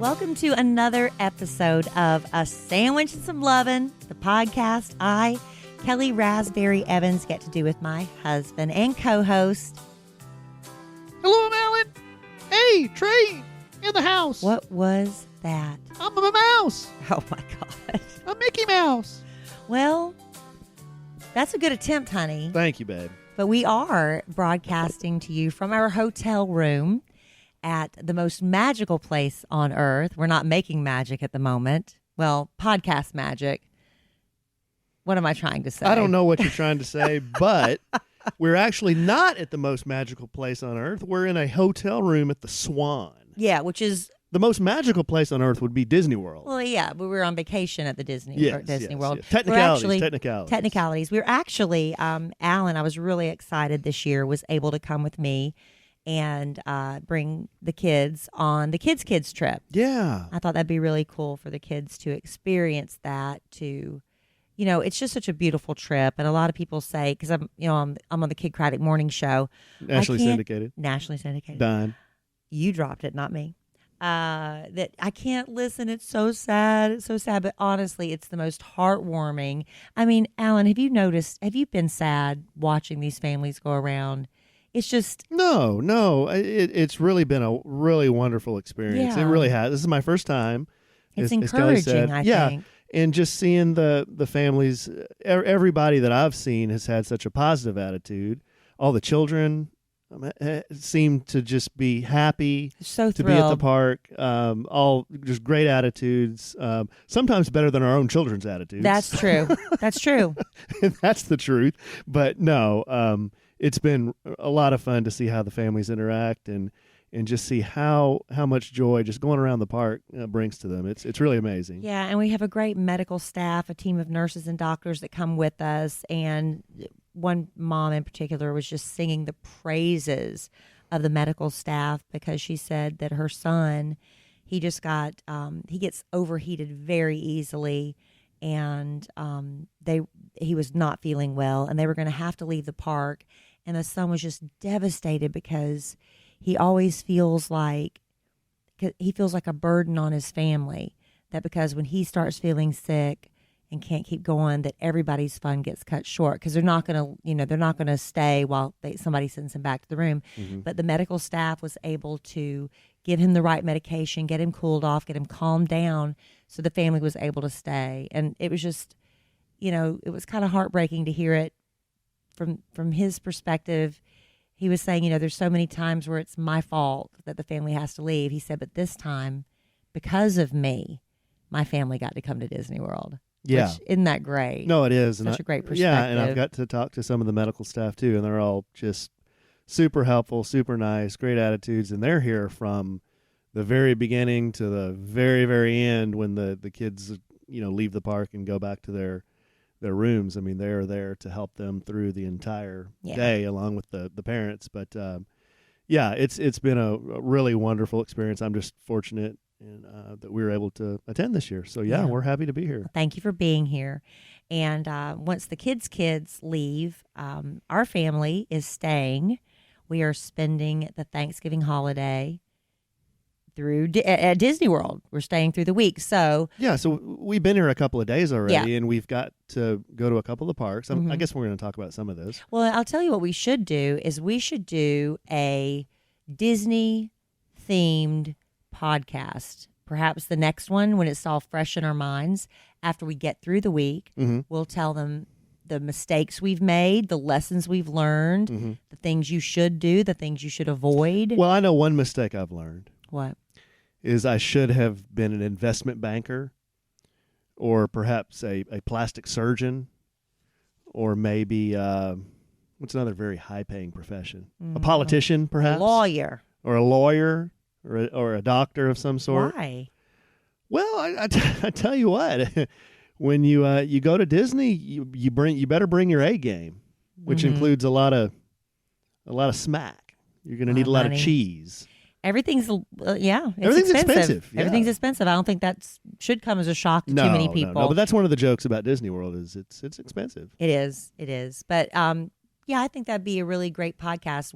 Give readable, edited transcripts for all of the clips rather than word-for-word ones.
Welcome to another episode of A Sandwich and Some Lovin', the podcast I, Kelly Raspberry Evans, get to do with my husband and co-host. Hello, I'm Allen. Hey, Trey, in the house. What was that? I'm a mouse. Oh, my God. A Mickey Mouse. Well, that's a good attempt, honey. Thank you, babe. But we are broadcasting to you from our hotel room at the most magical place on earth. We're not making magic at the moment. Well, podcast magic. What am I trying to say? I don't know what you're trying to say, but we're actually not at the most magical place on earth. We're in a hotel room at the Swan. Yeah, which is... The most magical place on earth would be Disney World. Well, yeah, but we were on vacation at the Disney World. Yes. Technicalities. We're actually, Alan, I was really excited this year, was able to come with me and bring the kids on the kids trip. Yeah. I thought that'd be really cool for the kids to experience that, it's just such a beautiful trip. And a lot of people say, because I'm on the Kid Craddock morning show. Nationally syndicated. Done. You dropped it, not me. That I can't listen. It's so sad. But honestly, it's the most heartwarming. I mean, Alan, have you been sad watching these families go around? It's just... No. It's really been a really wonderful experience. Yeah. It really has. This is my first time. It's encouraging, I think. And just seeing the families, everybody that I've seen has had such a positive attitude. All the children seem to just be happy so to be at the park. All just great attitudes. Sometimes better than our own children's attitudes. That's true. That's true. That's the truth. But no, it's been a lot of fun to see how the families interact and just see how much joy just going around the park brings to them. It's really amazing. Yeah, and we have a great medical staff, a team of nurses and doctors that come with us. And one mom in particular was just singing the praises of the medical staff because she said that her son, he just got, he gets overheated very easily. And he was not feeling well, and they were going to have to leave the park. And the son was just devastated because he always feels like a burden on his family. That because when he starts feeling sick and can't keep going, that everybody's fun gets cut short because they're not going to stay while somebody sends him back to the room. Mm-hmm. But the medical staff was able to give him the right medication, get him cooled off, get him calmed down, so the family was able to stay. And it was just, it was kind of heartbreaking to hear it from his perspective. He was saying, there's so many times where it's my fault that the family has to leave. He said, but this time, because of me, my family got to come to Disney World. Yeah. Which, isn't that great? No, it is. Such a great perspective. Yeah, and I've got to talk to some of the medical staff, too, and they're all just super helpful, super nice, great attitudes, and they're here from the very beginning to the very, very end when the kids, leave the park and go back to their rooms. I mean, they're there to help them through the entire day along with the parents. But, it's been a really wonderful experience. I'm just fortunate that we were able to attend this year. So, we're happy to be here. Thank you for being here. And once the kids leave, our family is staying. We are spending the Thanksgiving holiday at Disney World. We're staying through the week. So we've been here a couple of days already, and we've got to go to a couple of parks. Mm-hmm. I guess we're going to talk about some of this. Well, I'll tell you what we should do is we should do a Disney-themed podcast. Perhaps the next one, when it's all fresh in our minds, after we get through the week, mm-hmm. we'll tell them the mistakes we've made, the lessons we've learned, mm-hmm. the things you should do, the things you should avoid. Well, I know one mistake I've learned. What? Is I should have been an investment banker or perhaps a plastic surgeon or maybe, what's another very high-paying profession? A politician, perhaps? A lawyer. Or a lawyer or a doctor of some sort. Why? Well, I tell you what, when you go to Disney, you better bring your A game, which mm-hmm. includes a lot of smack. You're going to need a lot of cheese. Everything's everything's expensive. Yeah. Everything's expensive. I don't think that should come as a shock to too many people. No, but that's one of the jokes about Disney World is it's expensive. It is. But I think that'd be a really great podcast.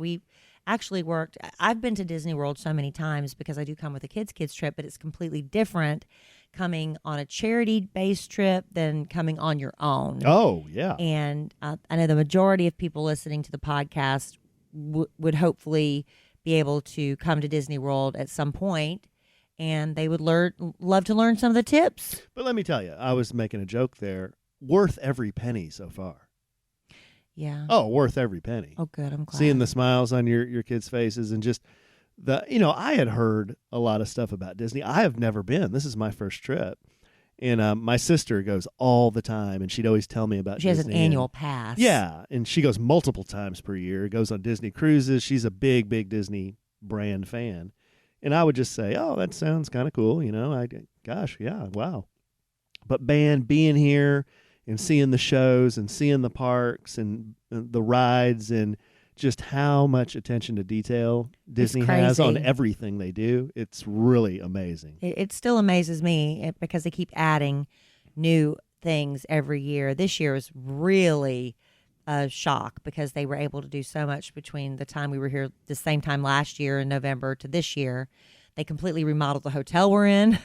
actually worked. I've been to Disney World so many times because I do come with a kids trip, but it's completely different coming on a charity-based trip than coming on your own. Oh, yeah. And I know the majority of people listening to the podcast would hopefully be able to come to Disney World at some point, and they would love to learn some of the tips. But let me tell you, I was making a joke there. Worth every penny so far. Yeah. Oh, worth every penny. Oh, good. I'm glad. Seeing the smiles on your kids' faces and just I had heard a lot of stuff about Disney. I have never been. This is my first trip. And my sister goes all the time, and she'd always tell me about Disney. She has an annual pass. Yeah, and she goes multiple times per year. Goes on Disney cruises. She's a big, big Disney brand fan. And I would just say, oh, that sounds kind of cool. Gosh, yeah, wow. But being here and seeing the shows and seeing the parks and the rides and just how much attention to detail Disney has on everything they do. It's really amazing. It still amazes me because they keep adding new things every year. This year was really a shock because they were able to do so much between the time we were here the same time last year in November to this year. They completely remodeled the hotel we're in.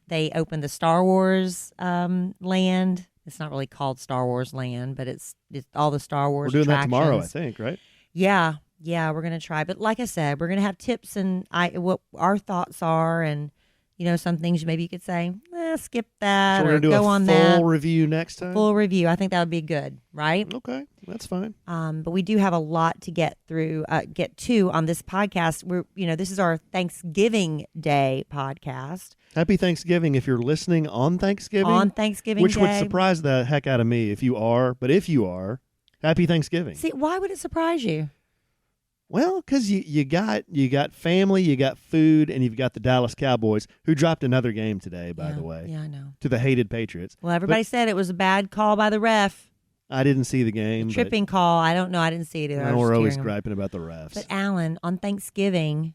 They opened the Star Wars land. It's not really called Star Wars Land, but it's all the Star Wars attractions. We're doing attractions. that tomorrow, I think, right? Yeah, we're going to try. But like I said, we're going to have tips and what our thoughts are and, some things maybe you could say, skip that so we're or do go a on full that. review next time? Full review. I think that would be good, right? Okay, that's fine. But we do have a lot to get to on this podcast. This is our Thanksgiving Day podcast. Happy Thanksgiving if you're listening on Thanksgiving. On Thanksgiving which Day. would surprise the heck out of me if you are. But if you are, happy Thanksgiving. See, why would it surprise you? Well, because you got family, you got food, and you've got the Dallas Cowboys, who dropped another game today, by the way. Yeah, I know. To the hated Patriots. Well, everybody said it was a bad call by the ref. I didn't see the game. Tripping call. I don't know. I didn't see it either. We're always griping about the refs. But Alan, on Thanksgiving,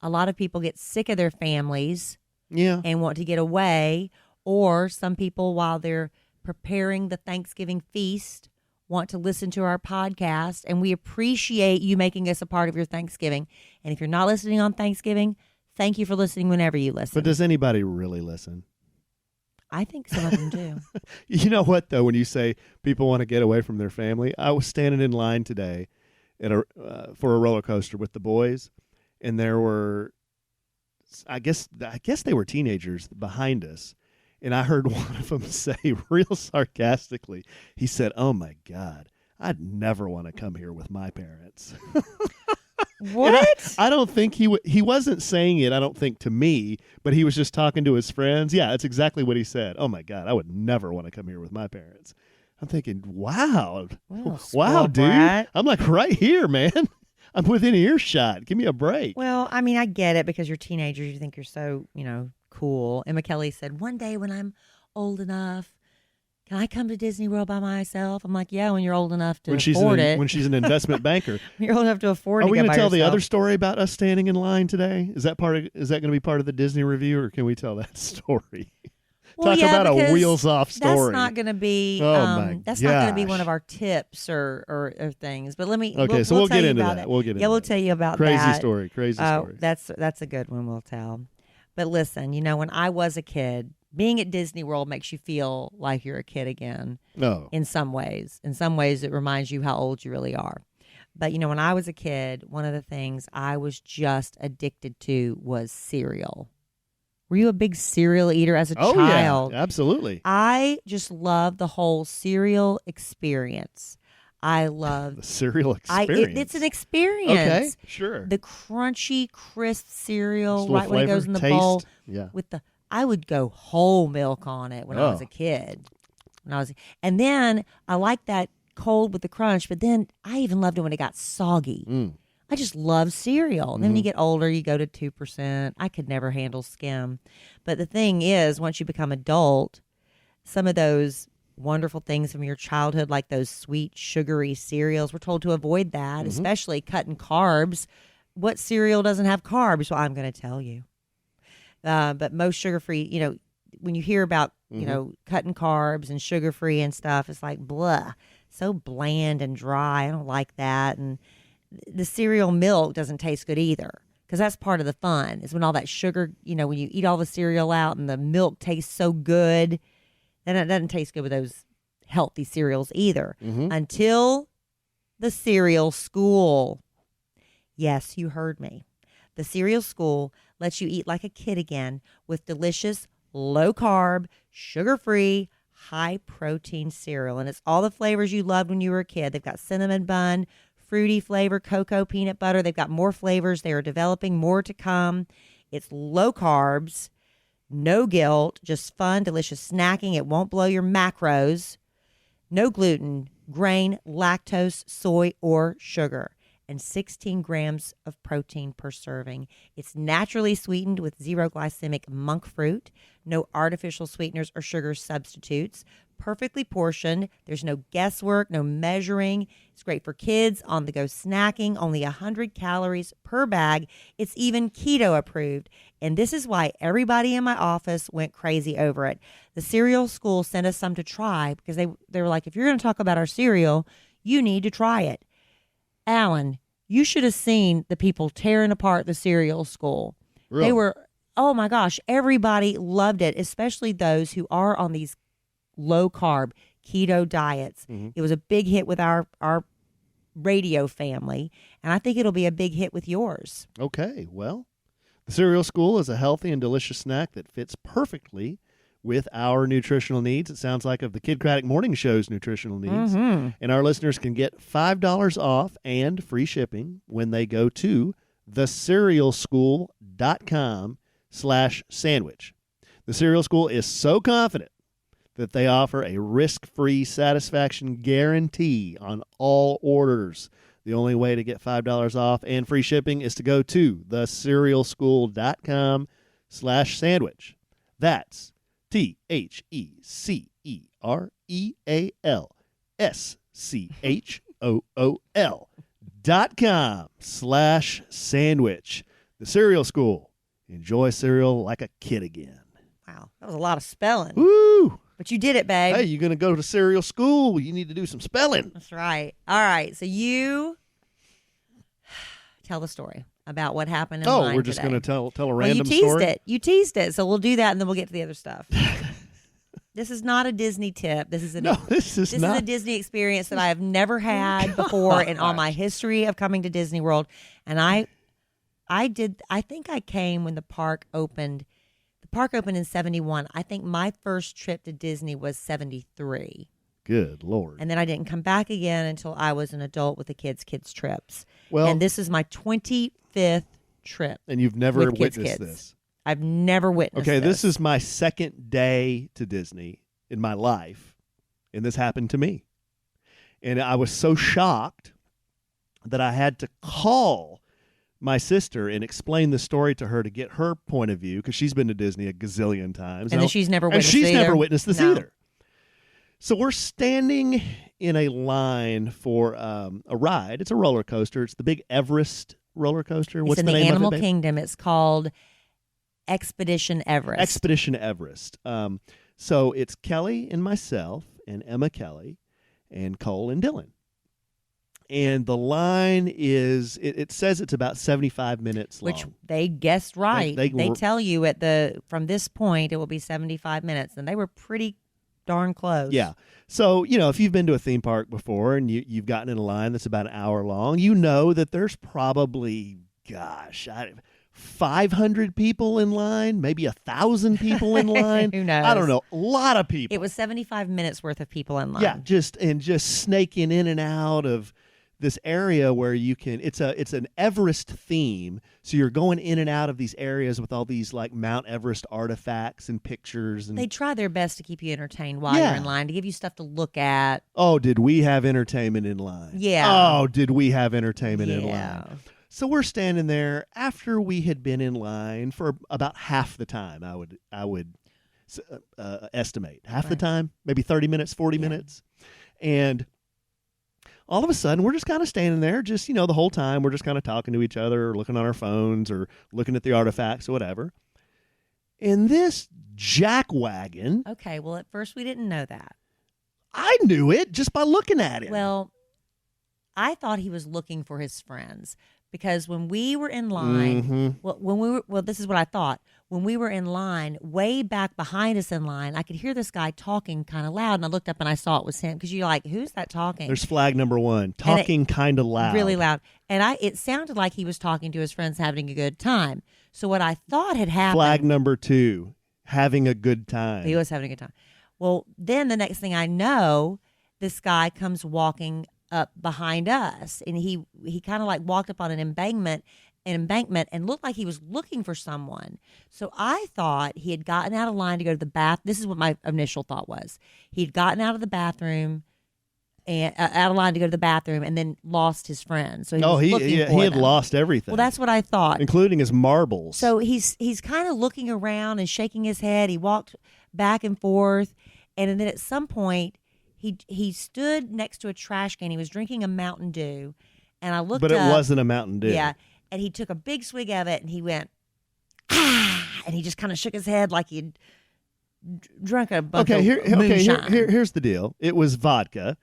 a lot of people get sick of their families. Yeah. And want to get away. Or some people, while they're preparing the Thanksgiving feast, want to listen to our podcast, and we appreciate you making us a part of your Thanksgiving. And if you're not listening on Thanksgiving, thank you for listening whenever you listen. But does anybody really listen? I think some of them do. You know what, though, when you say people want to get away from their family, I was standing in line today for a roller coaster with the boys, and there were, I guess they were teenagers behind us. And I heard one of them say real sarcastically, he said, "Oh, my God, I'd never want to come here with my parents." What? I don't think he wasn't saying it, I don't think, to me, but he was just talking to his friends. Yeah, that's exactly what he said. "Oh, my God, I would never want to come here with my parents." I'm thinking, wow, dude. Brat. I'm like, right here, man. I'm within earshot. Give me a break. Well, I mean, I get it because you're teenagers. You think you're so, cool. Emma Kelly said, one day when I'm old enough, can I come to Disney World by myself? I'm like, yeah, when you're old enough to afford it. When she's an investment banker. You're old enough to afford it. Are we going to tell the other story about us standing in line today? Is that going to be part of the Disney review, or can we tell that story? Well, Talk about a wheels-off story. That's not going to be. That's not going to be one of our tips or things. But let me. Okay, we'll get into that. We'll tell you about crazy that. Story. That's a good one. We'll tell. But listen, when I was a kid, being at Disney World makes you feel like you're a kid again. No. In some ways. In some ways, it reminds you how old you really are. But, when I was a kid, one of the things I was just addicted to was cereal. Were you a big cereal eater as a child? Yeah, absolutely. I just love the whole cereal experience. I love the cereal experience. It's an experience. Okay, sure. The crunchy, crisp cereal right when it goes in the bowl. Yeah. I would go whole milk on it when I was a kid. And then I liked that cold with the crunch, but then I even loved it when it got soggy. I just love cereal. And then when you get older, you go to 2%. I could never handle skim. But the thing is, once you become adult, some of those wonderful things from your childhood, like those sweet, sugary cereals, we're told to avoid that, especially cutting carbs. What cereal doesn't have carbs? Well, I'm going to tell you. But most sugar-free, when you hear about, cutting carbs and sugar-free and stuff, it's like, blah, so bland and dry. I don't like that. And the cereal milk doesn't taste good either, because that's part of the fun is when all that sugar, when you eat all the cereal out and the milk tastes so good, then it doesn't taste good with those healthy cereals either. Until the cereal school. Yes, you heard me. The cereal school lets you eat like a kid again with delicious, low-carb, sugar-free, high-protein cereal. And it's all the flavors you loved when you were a kid. They've got cinnamon bun, fruity flavor, cocoa, peanut butter. They've got more flavors. They are developing more to come. It's low carbs, no guilt, just fun, delicious snacking. It won't blow your macros. No gluten, grain, lactose, soy, or sugar. And 16 grams of protein per serving. It's naturally sweetened with zero glycemic monk fruit, no artificial sweeteners or sugar substitutes, perfectly portioned. There's no guesswork, no measuring. It's great for kids, on-the-go snacking, only 100 calories per bag. It's even keto approved. And this is why everybody in my office went crazy over it. The cereal school sent us some to try because they were like, if you're going to talk about our cereal, you need to try it. Alan, you should have seen the people tearing apart the cereal school. Really? They were, oh my gosh, everybody loved it, especially those who are on these low-carb keto diets. It was a big hit with our radio family, and I think it'll be a big hit with yours. Okay, well, the cereal school is a healthy and delicious snack that fits perfectly with our nutritional needs. It sounds like of the Kid Craddock Morning Show's nutritional needs. And our listeners can get $5 off and free shipping when they go to thecerealschool.com/sandwich. The Cereal School is so confident that they offer a risk-free satisfaction guarantee on all orders. The only way to get $5 off and free shipping is to go to thecerealschool.com/sandwich. That's TheCerealSchool.com/sandwich. The Cereal School. Enjoy cereal like a kid again. Wow, that was a lot of spelling. Woo! But you did it, babe. Hey, you're going to go to cereal school. You need to do some spelling. That's right. All right, so you tell the story about what happened in line we're just today. going to tell a random you teased story? it. You teased it, so we'll do that, and then we'll get to the other stuff. This is not a Disney tip. This is this is a Disney experience that I have never had before in all my history of coming to Disney World. And I think I came when the park opened. The park opened in 71. I think my first trip to Disney was 73. Good Lord. And then I didn't come back again until I was an adult with the kids trips. Well, and this is my 25th trip. And you've never with witnessed this. I've never witnessed this is my second day to Disney in my life, and this happened to me. And I was so shocked that I had to call my sister and explain the story to her to get her point of view, because she's been to Disney a gazillion times. And she's never witnessed this either. So we're standing in a line for a ride. It's a roller coaster. It's the big Everest roller coaster. What's in the the name Animal of it, babe? Kingdom. It's called Expedition Everest. Expedition Everest. So it's Kelly and myself and Emma Kelly and Cole and Dylan. And the line is, it says it's about 75 minutes long. Which they guessed right. They tell you from this point it will be 75 minutes, and they were pretty darn close. Yeah. So, if you've been to a theme park before and you've gotten in a line that's about an hour long, you know that there's probably, 500 people in line, maybe 1,000 people in line. Who knows? I don't know. A lot of people. It was 75 minutes worth of people in line. Yeah, just snaking in and out of this area where you can. It's an Everest theme, so you're going in and out of these areas with all these like Mount Everest artifacts and pictures. And they try their best to keep you entertained while you're in line, to give you stuff to look at. Oh, did we have entertainment in line? Yeah. Oh, did we have entertainment in line? So we're standing there after we had been in line for about half the time. I would estimate half the time, maybe 30 minutes, 40 minutes, and all of a sudden we're just kind of standing there, just the whole time we're just kind of talking to each other, or looking on our phones, or looking at the artifacts or whatever. And this jackwagon. Okay, well at first we didn't know that. I knew it just by looking at it. Well, I thought he was looking for his friends because when we were in line, this is what I thought. When we were in line, way back behind us in line, I could hear this guy talking kind of loud, and I looked up and I saw it was him because you're like, who's that talking? There's flag number 1, talking kind of loud. Really loud. And it sounded like he was talking to his friends having a good time. So what I thought had happened. Flag number 2, having a good time. He was having a good time. Well, then the next thing I know, this guy comes walking up behind us, and he kind of like walked up on an embankment and looked like he was looking for someone. So I thought he had gotten out of line to go to the bath. This is what my initial thought was. He'd gotten out of the bathroom and out of line to go to the bathroom and then lost his friend. So he had lost everything. Well, that's what I thought, including his marbles. So he's kind of looking around and shaking his head. He walked back and forth, and then at some point he stood next to a trash can. He was drinking a Mountain Dew, and I looked But it up, wasn't a Mountain Dew. Yeah. And he took a big swig of it, and he went, ah, and he just kind of shook his head like he'd drunk a bunch of moonshine. Here's the deal. It was vodka,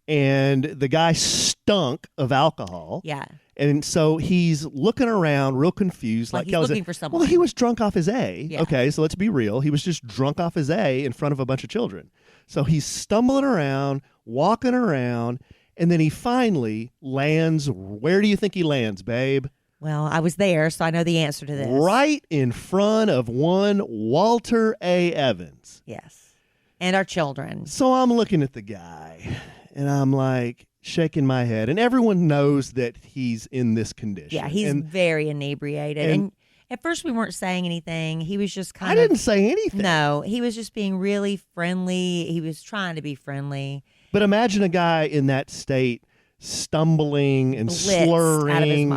and the guy stunk of alcohol. Yeah. And so he's looking around real confused. Like he's looking for someone. Well, he was drunk off his A. Yeah. Okay, so let's be real. He was just drunk off his A in front of a bunch of children. So he's stumbling around, walking around, and then he finally lands. Where do you think he lands, babe? Well, I was there, so I know the answer to this. Right in front of one Walter A. Evans. Yes. And our children. So I'm looking at the guy, and I'm like shaking my head. And everyone knows that he's in this condition. Yeah, he's very inebriated. And at first we weren't saying anything. He was just kind of... I didn't say anything. No, he was just being really friendly. He was trying to be friendly. But imagine a guy in that state stumbling and slurring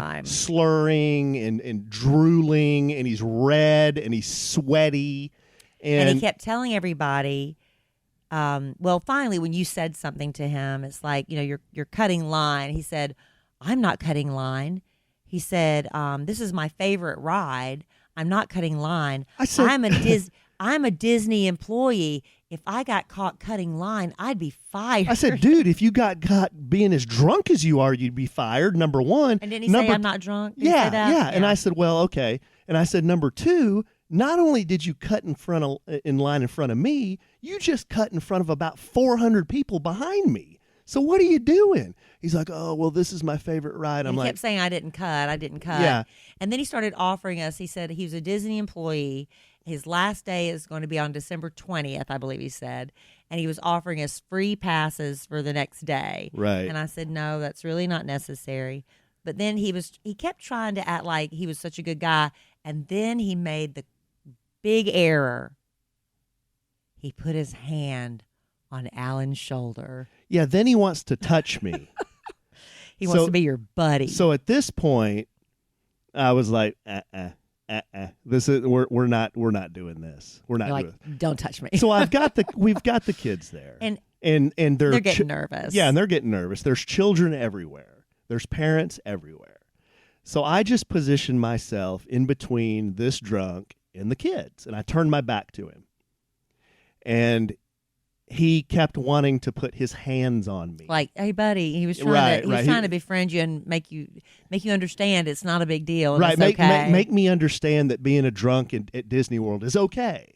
and drooling, and he's red and he's sweaty. And he kept telling everybody, well, finally, when you said something to him, it's like, you're cutting line. He said, I'm not cutting line. He said, this is my favorite ride. I'm not cutting line. I said, I'm a Disney employee. If I got caught cutting line, I'd be fired. I said, dude, if you got caught being as drunk as you are, you'd be fired, number one. And didn't he say, I'm not drunk? Did he say that? Yeah. And I said, well, okay. And I said, number two, not only did you cut in line in front of me, you just cut in front of about 400 people behind me. So what are you doing? He's like, oh, well, this is my favorite ride. He kept saying, I didn't cut. Yeah. And then he started offering us, he said he was a Disney employee. His last day is going to be on December 20th, I believe he said. And he was offering us free passes for the next day. Right. And I said, no, that's really not necessary. But then he kept trying to act like he was such a good guy. And then he made the big error. He put his hand on Alan's shoulder. Yeah, then he wants to touch me. He wants to be your buddy. So at this point, I was like, This is we're not doing this. We're not You're doing like, don't touch me. So we've got the kids there. And they're getting nervous. Yeah, and they're getting nervous. There's children everywhere. There's parents everywhere. So I just positioned myself in between this drunk and the kids, and I turned my back to him. And he kept wanting to put his hands on me. Like, hey, buddy, he was trying to befriend you and make you understand it's not a big deal. And right, it's okay. Make me understand that being a drunk at Disney World is okay.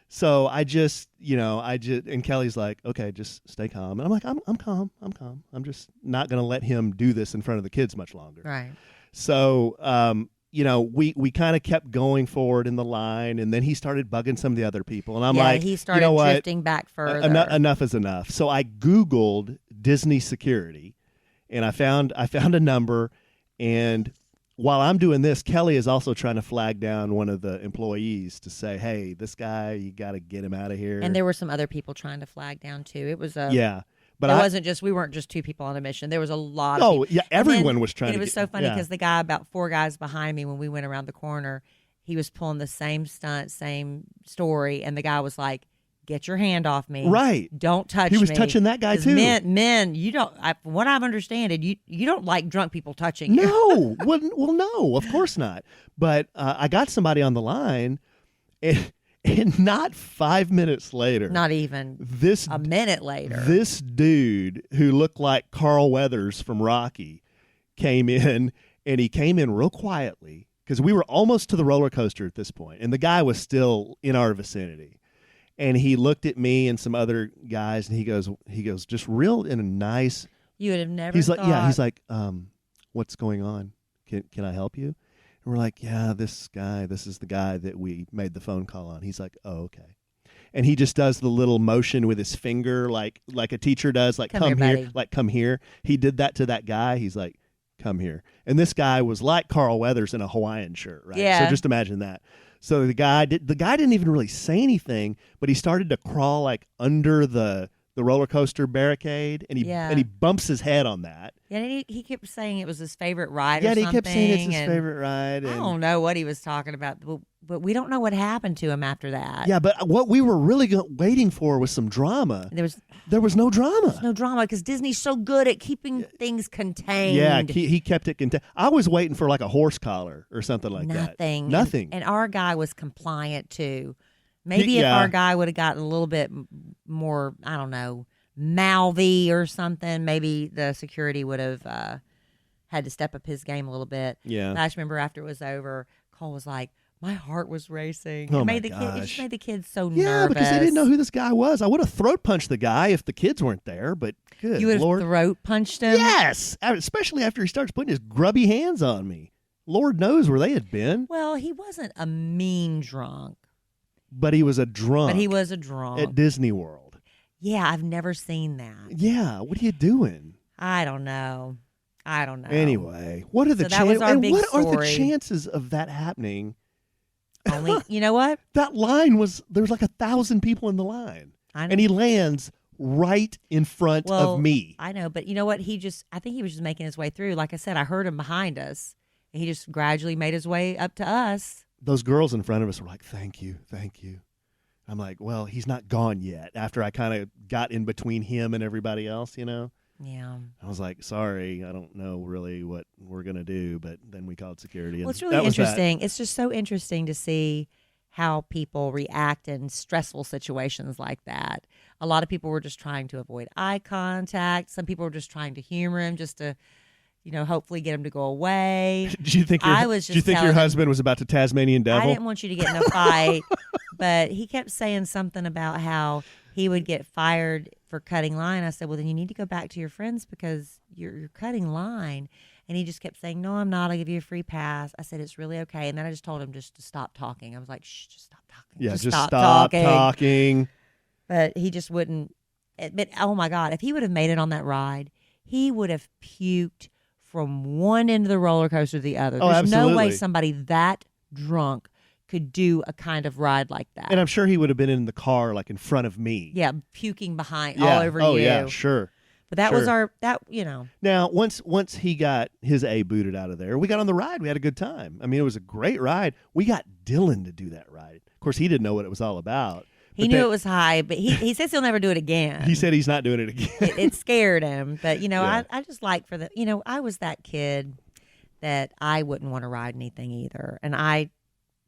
So I just, and Kelly's like, okay, just stay calm. And I'm like, I'm calm. I'm just not going to let him do this in front of the kids much longer. Right. So, we kind of kept going forward in the line, and then he started bugging some of the other people. And I'm like, he started drifting back further. Enough is enough. So I Googled Disney security, and I found a number. And while I'm doing this, Kelly is also trying to flag down one of the employees to say, hey, this guy, you got to get him out of here. And there were some other people trying to flag down, too. It was But we weren't just two people on a mission. There was a lot of people. Yeah, everyone was trying to. It was so funny because the guy about 4 guys behind me, when we went around the corner, he was pulling the same stunt, same story, and the guy was like, "Get your hand off me! Right? Don't touch me!" He was touching that guy too. Men, you don't. From what I've understood, you don't like drunk people touching you. No, well, no, of course not. But I got somebody on the line, and And not 5 minutes later, Not even this a minute later. this dude who looked like Carl Weathers from Rocky came in, and he came in real quietly because we were almost to the roller coaster at this point, and the guy was still in our vicinity. And he looked at me and some other guys, and he goes, just real in a nice. You would have never. He's thought. like, yeah. He's like, what's going on? Can I help you? And we're like, yeah, this is the guy that we made the phone call on. He's like, oh, okay. And he just does the little motion with his finger, like a teacher does, like come here, buddy. like come here. He did that to that guy. He's like, come here. And this guy was like Carl Weathers in a Hawaiian shirt, right? Yeah. So just imagine that. So the guy didn't even really say anything, but he started to crawl like under the roller coaster barricade, and he bumps his head on that. Yeah, and he kept saying it was his favorite ride. Yeah, or he something, kept saying it's his favorite ride. I don't know what he was talking about, but we don't know what happened to him after that. Yeah, but what we were really waiting for was some drama. There was no drama. There's no drama because Disney's so good at keeping things contained. Yeah, he kept it contained. I was waiting for like a horse collar or something like that. Nothing. And our guy was compliant too. Maybe if our guy would have gotten a little bit more, I don't know, mouthy or something, maybe the security would have had to step up his game a little bit. Yeah. But I just remember after it was over, Cole was like, my heart was racing. Oh, It just made the kids so nervous. Yeah, because they didn't know who this guy was. I would have throat punched the guy if the kids weren't there, but good You would have Lord. throat punched him? Yes, especially after he starts putting his grubby hands on me. Lord knows where they had been. Well, he wasn't a mean drunk. But he was a drunk. But he was a drunk. At Disney World. Yeah, I've never seen that. Yeah, what are you doing? I don't know. Anyway, what are the chances of that happening? Only, you know what? That line there was like 1,000 people in the line. I know. And he lands right in front of me. I know, but you know what? I think he was just making his way through. Like I said, I heard him behind us. And he just gradually made his way up to us. Those girls in front of us were like, thank you, thank you. I'm like, well, he's not gone yet. After I kind of got in between him and everybody else, you know? Yeah. I was like, sorry, I don't know really what we're going to do. But then we called security. Well, it's really interesting. It's just so interesting to see how people react in stressful situations like that. A lot of people were just trying to avoid eye contact. Some people were just trying to humor him just to, hopefully get him to go away. Do you think your husband was about to Tasmanian devil? I didn't want you to get in a fight, but he kept saying something about how he would get fired for cutting line. I said, well, then you need to go back to your friends because you're cutting line. And he just kept saying, no, I'm not. I'll give you a free pass. I said, it's really okay. And then I just told him just to stop talking. I was like, shh, just stop talking. Yeah, just stop talking. But he just wouldn't admit, oh my God, if he would have made it on that ride, he would have puked from one end of the roller coaster to the other. Oh, There's absolutely. no way somebody that drunk could do a kind of ride like that. And I'm sure he would have been in the car, like in front of me. Yeah, puking behind all over you. Oh, yeah, sure. But that was Now, once he got his A booted out of there, we got on the ride. We had a good time. I mean, it was a great ride. We got Dylan to do that ride. Of course, he didn't know what it was all about. He knew it was high, but he says he'll never do it again. He said he's not doing it again. It scared him. But, Yeah. I just like I was that kid that I wouldn't want to ride anything either. And I,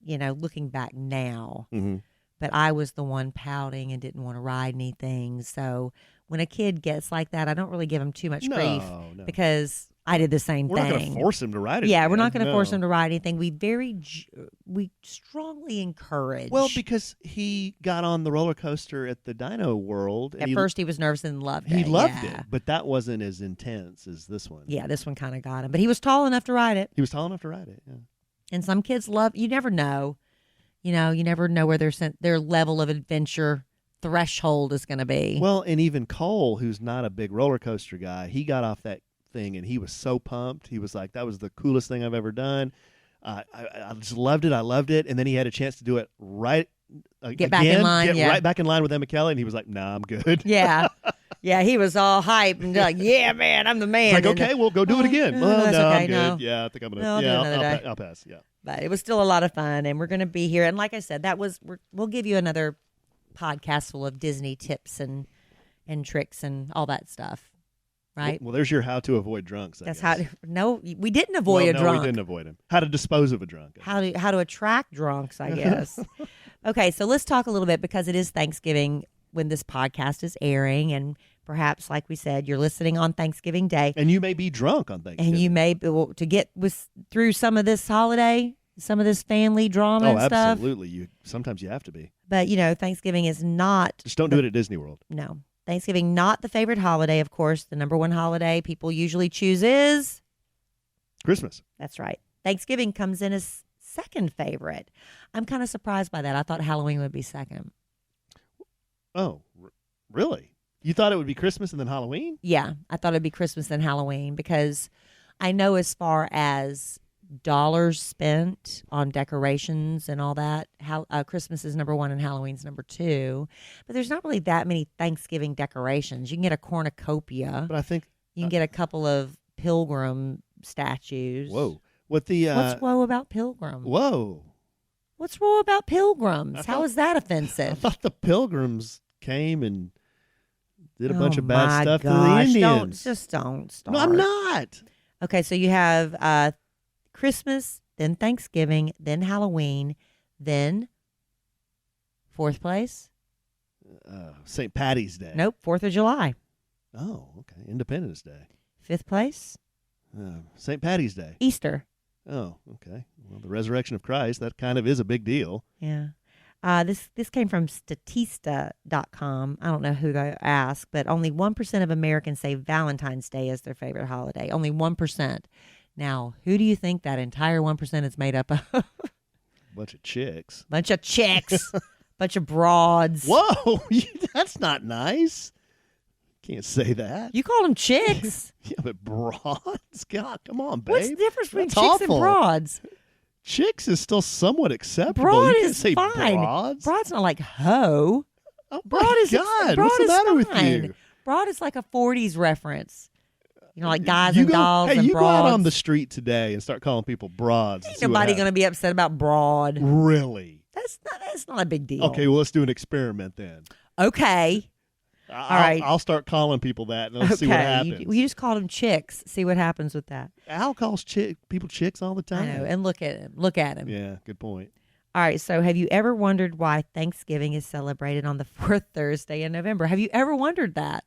looking back now, Mm-hmm. but I was the one pouting and didn't want to ride anything. So when a kid gets like that, I don't really give him too much grief because I did the same thing. We're not going to force him to ride it. Yeah, we're not going to force him to ride anything. We strongly encourage. Well, because he got on the roller coaster at the Dino World. At first, he was nervous and loved it. He loved it, but that wasn't as intense as this one. Yeah, this one kind of got him. But he was tall enough to ride it. He was tall enough to ride it, yeah. And some kids you never know. You never know where their level of adventure threshold is going to be. Well, and even Cole, who's not a big roller coaster guy, he got off that thing and he was so pumped. He was like, that was the coolest thing I've ever done. I just loved it. I loved it. And then he had a chance to do it right Get back in line. Right back in line with Emma Kelly. And he was like, nah, I'm good. Yeah. Yeah, he was all hyped and like, yeah, man, I'm the man. It's like, okay, we'll go do it again. No, well, that's no, okay, I'm good. no. Yeah, I think I'm going to. No, I'll do another day. I'll pass. Yeah. But it was still a lot of fun, and we're going to be here. And like I said, we'll give you another podcast full of Disney tips and tricks and all that stuff, right? Well, there's your how to avoid drunks. That's how. No, we didn't avoid a drunk. No, we didn't avoid him. How to dispose of a drunk. How to attract drunks, I guess. Okay, so let's talk a little bit because it is Thanksgiving when this podcast is airing, and perhaps, like we said, you're listening on Thanksgiving Day, And you may be drunk on Thanksgiving. and you may to get through some of this holiday, some of this family drama and stuff. Absolutely. Sometimes you have to be. But Thanksgiving is not. Just don't do it at Disney World. No, Thanksgiving not the favorite holiday. Of course, the number one holiday people usually choose is Christmas. That's right. Thanksgiving comes in as second favorite. I'm kind of surprised by that. I thought Halloween would be second. Oh, really? You thought it would be Christmas and then Halloween? Yeah, I thought it'd be Christmas and Halloween because I know as far as dollars spent on decorations and all that, Christmas is number one and Halloween's number two. But there's not really that many Thanksgiving decorations. You can get a cornucopia. But I think you can get a couple of pilgrim statues. Whoa. What's woe about pilgrim? Whoa. What's wrong about pilgrims? How is that offensive? I thought the pilgrims came and did a bunch of my bad stuff to the gosh, Indians. Don't start. No, I'm not. Okay, so you have Christmas, then Thanksgiving, then Halloween, then fourth place. St. Patty's Day. Nope, 4th of July. Oh, okay. Independence Day. Fifth place. St. Patty's Day. Easter. Oh, okay. Well, the resurrection of Christ, that kind of is a big deal. Yeah. This came from Statista.com. I don't know who to ask, but only 1% of Americans say Valentine's Day is their favorite holiday. Only 1%. Now, who do you think that entire 1% is made up of? Bunch of chicks. Bunch of chicks. Bunch of broads. Whoa, that's not nice. Can't say that. You call them chicks? Yeah, but broads? God, come on, babe. What's the difference between That's chicks awful. and broads? Chicks is still somewhat acceptable. Broad You can't is say fine. broads. Broad's not like hoe. Oh Broad my is God, broad what's the is matter with fine. you? Broad is like a 40s reference. Like guys You and go, dolls hey, and you broads. go out on the street today and start calling people broads. Ain't nobody going to be upset about broad. Really? That's not a big deal. Okay, well, let's do an experiment then. Okay. All right. I'll start calling people that and let's see what happens. You just called them chicks. See what happens with that. Al calls people chicks all the time. I know. And look at him. Look at him. Yeah, good point. All right. So have you ever wondered why Thanksgiving is celebrated on the fourth Thursday in November? Have you ever wondered that?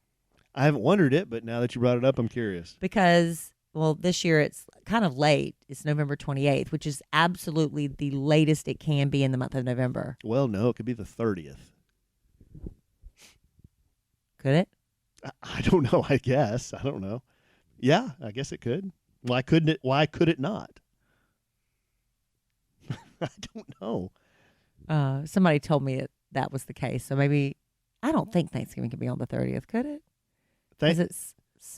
I haven't wondered it, but now that you brought it up, I'm curious. Because, well, this year it's kind of late. It's November 28th, which is absolutely the latest it can be in the month of November. Well, no, it could be the 30th. Could it? I don't know. I guess. I don't know. Yeah, I guess it could. Why couldn't it? Why could it not? I don't know. Somebody told me that was the case. So maybe, I don't think Thanksgiving could be on the 30th, could it?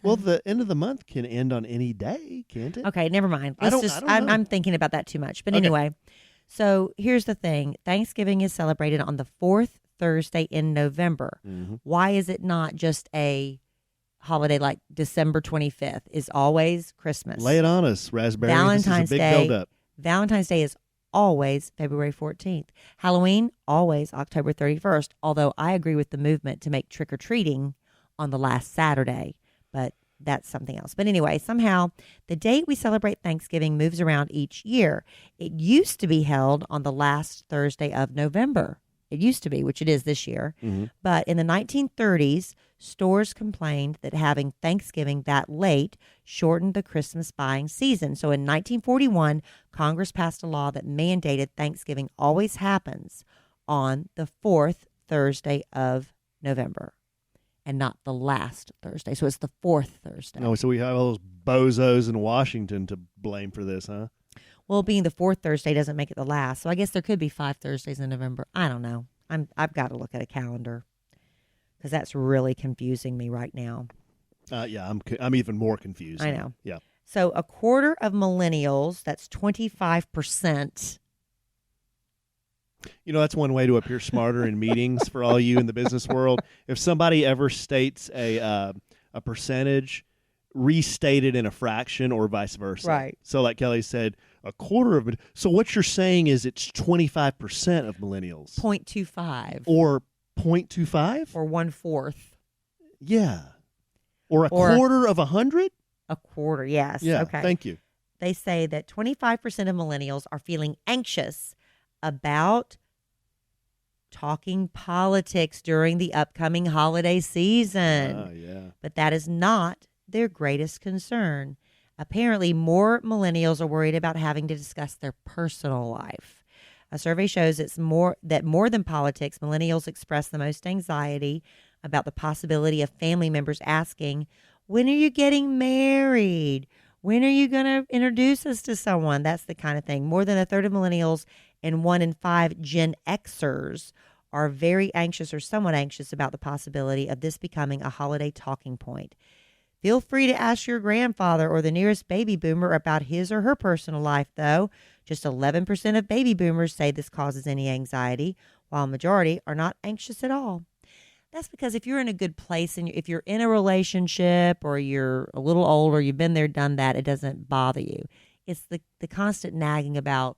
Well, the end of the month can end on any day, can't it? Okay, never mind. I don't know. I'm thinking about that too much. But anyway, so here's the thing. Thanksgiving is celebrated on the fourth Thursday in November. Mm-hmm. Why is it not just a holiday like December 25th is always Christmas? Lay it on us, Raspberry. Valentine's this is a big Day. build-up. Valentine's Day is always February 14th. Halloween, always October 31st, although I agree with the movement to make trick-or-treating on the last Saturday, but that's something else. But anyway, somehow the date we celebrate Thanksgiving moves around each year. It used to be held on the last Thursday of November. It used to be, which it is this year. Mm-hmm. But in the 1930s, stores complained that having Thanksgiving that late shortened the Christmas buying season. So in 1941, Congress passed a law that mandated Thanksgiving always happens on the fourth Thursday of November and not the last Thursday. So it's the fourth Thursday. Oh, so we have all those bozos in Washington to blame for this, huh? Well, being the fourth Thursday doesn't make it the last. So I guess there could be 5 Thursdays in November. I don't know. I've got to look at a calendar because that's really confusing me right now. Yeah, I'm even more confused. I know. Yeah. So a quarter of millennials, that's 25%. You know, that's one way to appear smarter in meetings for all you in the business world. If somebody ever states a percentage, restate it in a fraction or vice versa. Right. So like Kelly said, a quarter of it. So what you're saying is it's 25% of millennials. 0.25. Or 0.25? Or 1/4. Yeah. Or a Or- quarter of 100? A quarter, yes. Yeah, Okay. thank you. They say that 25% of millennials are feeling anxious about talking politics during the upcoming holiday season. Oh, yeah. But that is not their greatest concern. Apparently, more millennials are worried about having to discuss their personal life. A survey shows that more than politics, millennials express the most anxiety about the possibility of family members asking, "When are you getting married? When are you going to introduce us to someone?" That's the kind of thing. More than a third of millennials and 1 in 5 Gen Xers are very anxious or somewhat anxious about the possibility of this becoming a holiday talking point. Feel free to ask your grandfather or the nearest baby boomer about his or her personal life, though. Just 11% of baby boomers say this causes any anxiety, while a majority are not anxious at all. That's because if you're in a good place and if you're in a relationship or you're a little older, you've been there, done that, it doesn't bother you. It's the constant nagging about,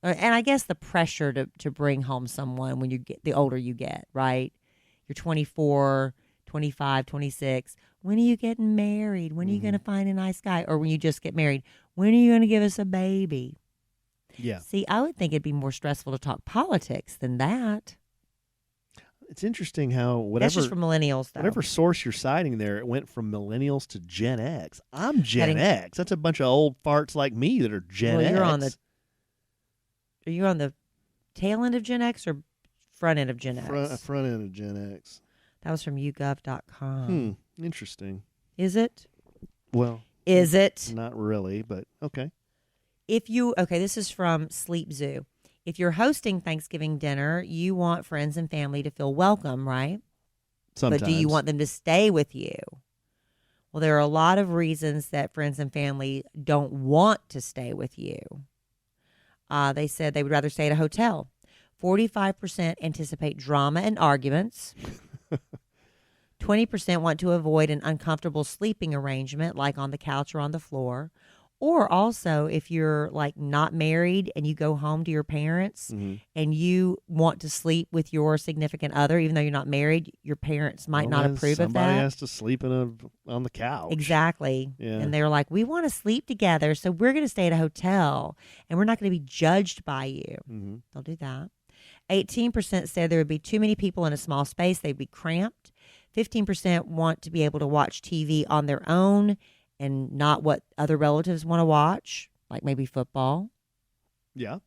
and I guess the pressure to bring home someone when you get the older you get, right? You're 24, 25, 26. When are you getting married? When are you going to find a nice guy? Or when you just get married, when are you going to give us a baby? Yeah. See, I would think it'd be more stressful to talk politics than that. It's interesting how That's just for millennials, though. Whatever source you're citing there, it went from millennials to Gen X. I'm Gen X. That's a bunch of old farts like me that are Gen X. Are you on the tail end of Gen X or front end of Gen X? Front end of Gen X. That was from YouGov.com. Interesting. Is it? Well, is it? Not really, but okay. This is from Sleep Zoo. If you're hosting Thanksgiving dinner, you want friends and family to feel welcome, right? Sometimes. But do you want them to stay with you? Well, there are a lot of reasons that friends and family don't want to stay with you. They said they would rather stay at a hotel. 45% anticipate drama and arguments. 20% want to avoid an uncomfortable sleeping arrangement, like on the couch or on the floor. Or also, if you're like not married and you go home to your parents and you want to sleep with your significant other, even though you're not married, your parents might not approve of that. Somebody has to sleep on the couch. Exactly. Yeah. And they're like, we want to sleep together, so we're going to stay at a hotel and we're not going to be judged by you. They'll do that. 18% said there would be too many people in a small space. They'd be cramped. 15% want to be able to watch TV on their own and not what other relatives want to watch, like maybe football. Yeah.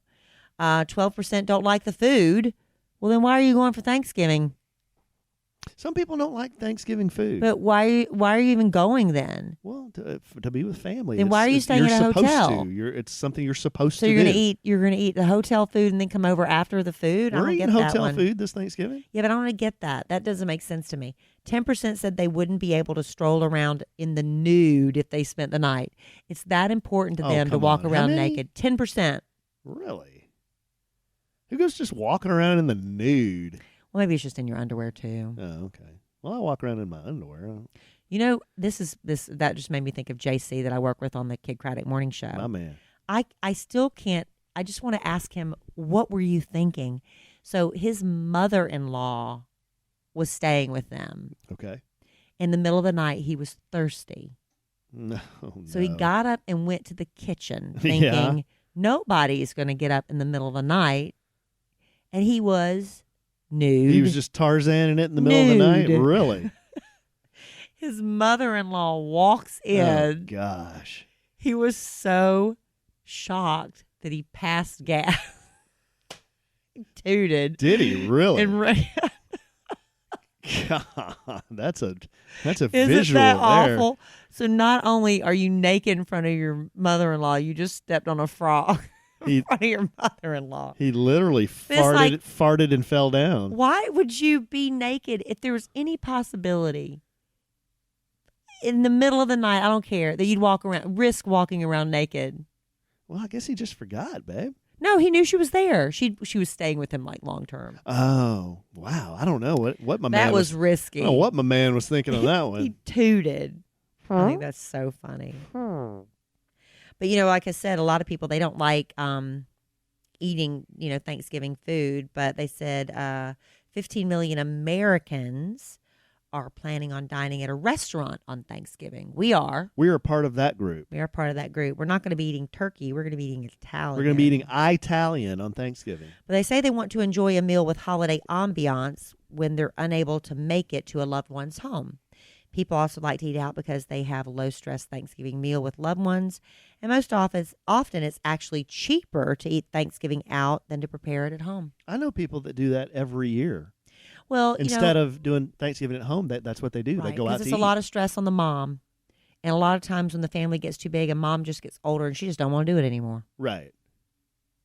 12% don't like the food. Well, then why are you going for Thanksgiving? Some people don't like Thanksgiving food. But why are you even going then? Well, to be with family. Then why are you staying at a hotel? It's something you're supposed to do. So you're gonna eat the hotel food and then come over after the food? We're eating hotel food this Thanksgiving? Yeah, but I don't get that. That doesn't make sense to me. 10% said they wouldn't be able to stroll around in the nude if they spent the night. It's that important to them to walk around naked. 10%. Really? Who goes just walking around in the nude? Well, maybe it's just in your underwear too. Oh, okay. Well, I walk around in my underwear. You know, that just made me think of JC that I work with on the Kid Craddock Morning Show. My man. I still can't. I just want to ask him, what were you thinking? So his mother-in-law was staying with them. Okay. In the middle of the night, he was thirsty. No. So he got up and went to the kitchen thinking nobody's going to get up in the middle of the night. And he was nude. He was just Tarzaning it in the middle of the night? Really? His mother-in-law walks in. Oh, gosh. He was so shocked that he passed gas. He tooted. Did he really? And God, that's a Isn't visual that there. awful? So not only are you naked in front of your mother-in-law, you just stepped on a frog in front of your mother-in-law. He literally farted and fell down. Why would you be naked if there was any possibility in the middle of the night? I don't care that you'd risk walking around naked. Well, I guess he just forgot, babe. No, he knew she was there. She was staying with him like long term. Oh, wow. I don't know what my man that was risky. I don't know what my man was thinking on that one. He tooted. I think that's so funny. But like I said, a lot of people, they don't like eating Thanksgiving food. But they said 15 million Americans are planning on dining at a restaurant on Thanksgiving. We are. We are part of that group. We are part of that group. We're not going to be eating turkey. We're going to be eating Italian. We're going to be eating Italian on Thanksgiving. But they say they want to enjoy a meal with holiday ambiance when they're unable to make it to a loved one's home. People also like to eat out because they have a low-stress Thanksgiving meal with loved ones. And most often it's actually cheaper to eat Thanksgiving out than to prepare it at home. I know people that do that every year. Well, instead of doing Thanksgiving at home, that's what they do. Right, they go out to eat. Because it's a lot of stress on the mom. And a lot of times when the family gets too big and mom just gets older and she just don't want to do it anymore. Right.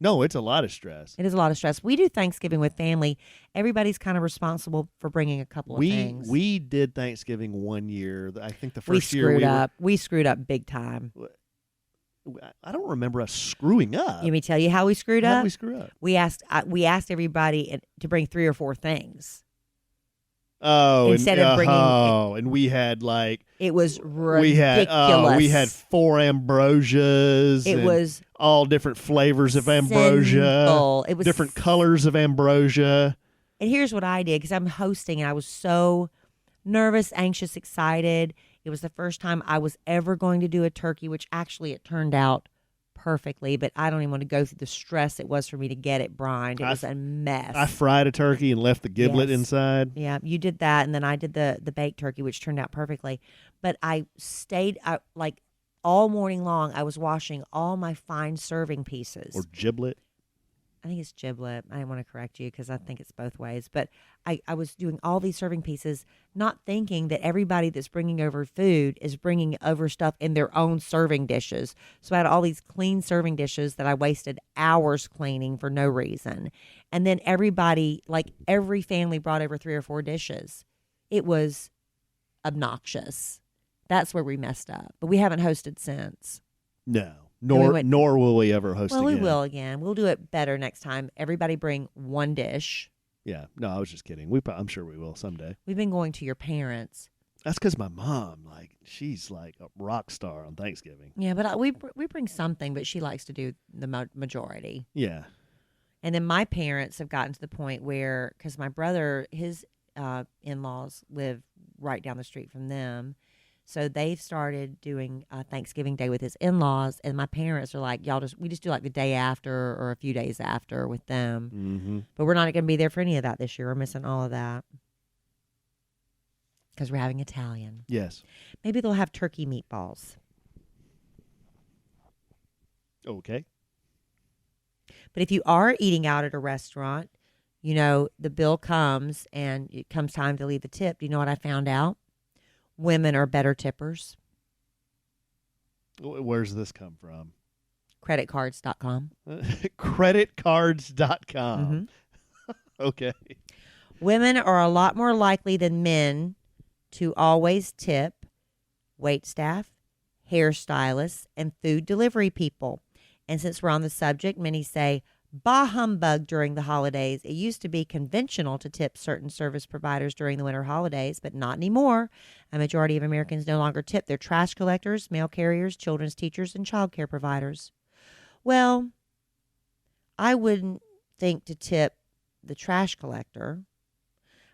No, it's a lot of stress. It is a lot of stress. We do Thanksgiving with family. Everybody's kind of responsible for bringing a couple of things. We did Thanksgiving one year. I think the first year we screwed up big time. I don't remember us screwing up. Let me tell you how we screwed up. How did we screw up? We asked everybody to bring 3 or 4 things. Oh, instead of bringing, and we had it was ridiculous. We had 4 ambrosias. It was all different flavors of ambrosia. Sinful. It was different colors of ambrosia. And here's what I did, because I'm hosting and I was so nervous, anxious, excited. It was the first time I was ever going to do a turkey, which actually it turned out perfectly, but I don't even want to go through the stress it was for me to get it brined. It was a mess. I fried a turkey and left the giblet inside. Yeah, you did that, and then I did the baked turkey, which turned out perfectly. But I stayed all morning long. I was washing all my fine serving pieces. Or giblet. I think it's giblet. I didn't want to correct you because I think it's both ways. But I was doing all these serving pieces, not thinking that everybody that's bringing over food is bringing over stuff in their own serving dishes. So I had all these clean serving dishes that I wasted hours cleaning for no reason. And then every family brought over 3 or 4 dishes. It was obnoxious. That's where we messed up. But we haven't hosted since. No. Nor will we ever host again. Well, we will again. We'll do it better next time. Everybody bring 1 dish. Yeah. No, I was just kidding. I'm sure we will someday. We've been going to your parents. That's because my mom, she's like a rock star on Thanksgiving. Yeah, but we bring something, but she likes to do the majority. Yeah. And then my parents have gotten to the point where, because my brother, his in-laws live right down the street from them. So they've started doing Thanksgiving Day with his in-laws, and my parents are like, we just do the day after or a few days after with them. Mm-hmm. But we're not going to be there for any of that this year. We're missing all of that because we're having Italian. Yes. Maybe they'll have turkey meatballs. Okay. But if you are eating out at a restaurant, the bill comes and it comes time to leave the tip. Do you know what I found out? Women are better tippers. Where's this come from? Creditcards.com. Creditcards.com. Mm-hmm. Okay. Women are a lot more likely than men to always tip waitstaff, hairstylists, and food delivery people. And since we're on the subject, many say, bah humbug during the holidays. It used to be conventional to tip certain service providers during the winter holidays, but not anymore. A majority of Americans no longer tip their trash collectors, mail carriers, children's teachers, and child care providers. Well, I wouldn't think to tip the trash collector,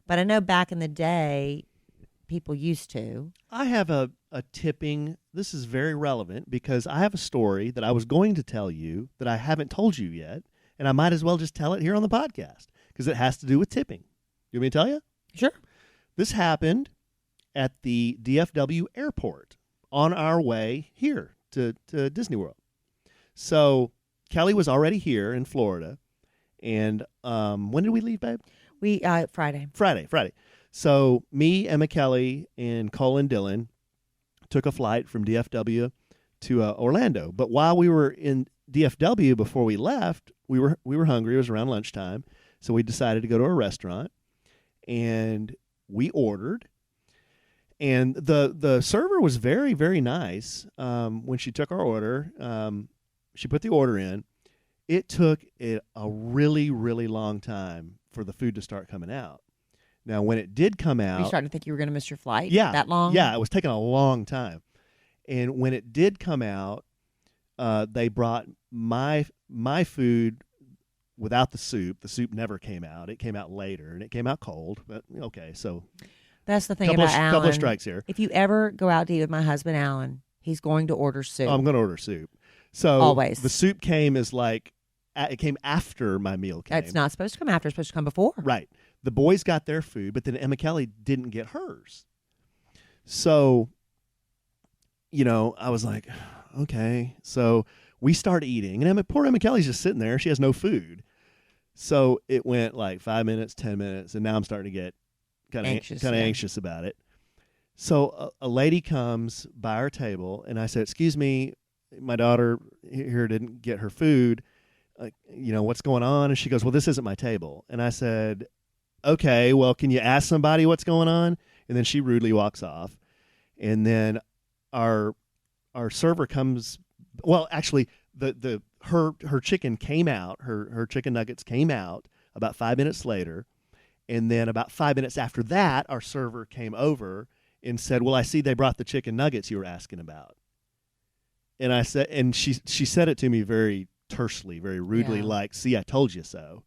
but I know back in the day, people used to. I have a tipping. This is very relevant because I have a story that I was going to tell you that I haven't told you yet. And I might as well just tell it here on the podcast because it has to do with tipping. You want me to tell you? Sure. This happened at the DFW airport on our way here to Disney World. So Kelly was already here in Florida. And when did we leave, babe? Friday. Friday. So me, Emma Kelly, and Colin Dillon took a flight from DFW to Orlando. But while we were in DFW before we left, we were hungry. It was around lunchtime, so we decided to go to a restaurant, and we ordered. And the server was very, very nice. When she took our order, she put the order in. It took a really, really long time for the food to start coming out. Now, when it did come out, Were you starting to think you were going to miss your flight? Yeah, that long? Yeah, it was taking a long time. And when it did come out, they brought my food without the soup. The soup never came out. It came out later, and it came out cold. But okay, so That's the thing about Alan. Couple of strikes here. If you ever go out to eat with my husband, Alan, he's going to order soup. Oh, I'm going to order soup. So always. The soup came as like, it came after my meal came. It's not supposed to come after. It's supposed to come before. Right. The boys got their food, but then Emma Kelly didn't get hers. So, I was like, okay. So we start eating, and poor Emma Kelly's just sitting there. She has no food. So it went like 5 minutes, 10 minutes, and now I'm starting to get kind of anxious about it. So a lady comes by our table, and I said, excuse me, my daughter here didn't get her food. What's going on? And she goes, well, this isn't my table. And I said, okay, well, can you ask somebody what's going on? And then she rudely walks off. And then our server comes, well, actually, her chicken came out, her chicken nuggets came out about 5 minutes later. And then about 5 minutes after that, our server came over and said, well, I see they brought the chicken nuggets you were asking about. And I said, and she said it to me very tersely, very rudely, like, see, I told you so.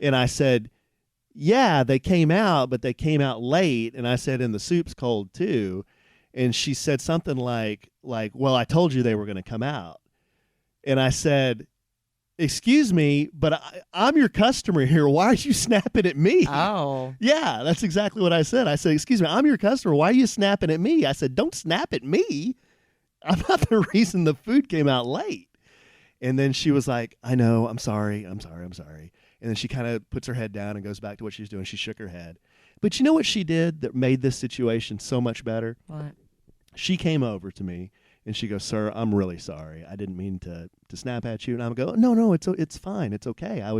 And I said, yeah, they came out, but they came out late. And I said, and the soup's cold too. And she said something like, well, I told you they were going to come out. And I said, excuse me, but I'm your customer here. Why are you snapping at me? Oh. Yeah, that's exactly what I said. I said, excuse me, I'm your customer. Why are you snapping at me? I said, don't snap at me. I'm not the reason the food came out late. And then she was like, I know, I'm sorry. And then she kind of puts her head down and goes back to what she's doing. She shook her head. But you know what she did that made this situation so much better? What? She came over to me and she goes, sir, I'm really sorry. I didn't mean to snap at you. And I'm going, no, it's fine. It's okay. I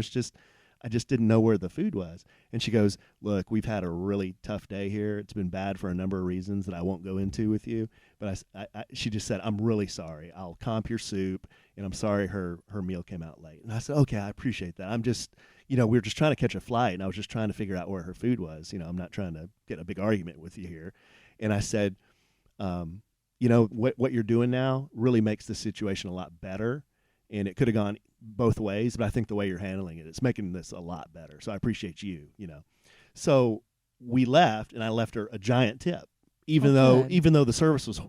just didn't know where the food was. And she goes, look, we've had a really tough day here. It's been bad for a number of reasons that I won't go into with you. But she just said, I'm really sorry. I'll comp your soup, and I'm sorry her meal came out late. And I said, okay, I appreciate that. I'm just, we were just trying to catch a flight, and I was just trying to figure out where her food was. I'm not trying to get a big argument with you here. And I said, what you're doing now really makes the situation a lot better. And it could have gone both ways, but I think the way you're handling it's making this a lot better. So I appreciate you, So we left, and I left her a giant tip, even though the service was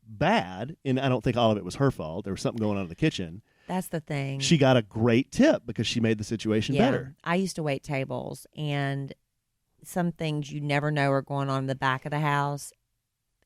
bad, and I don't think all of it was her fault. There was something going on in the kitchen. That's the thing. She got a great tip because she made the situation better. I used to wait tables, and some things you never know are going on in the back of the house,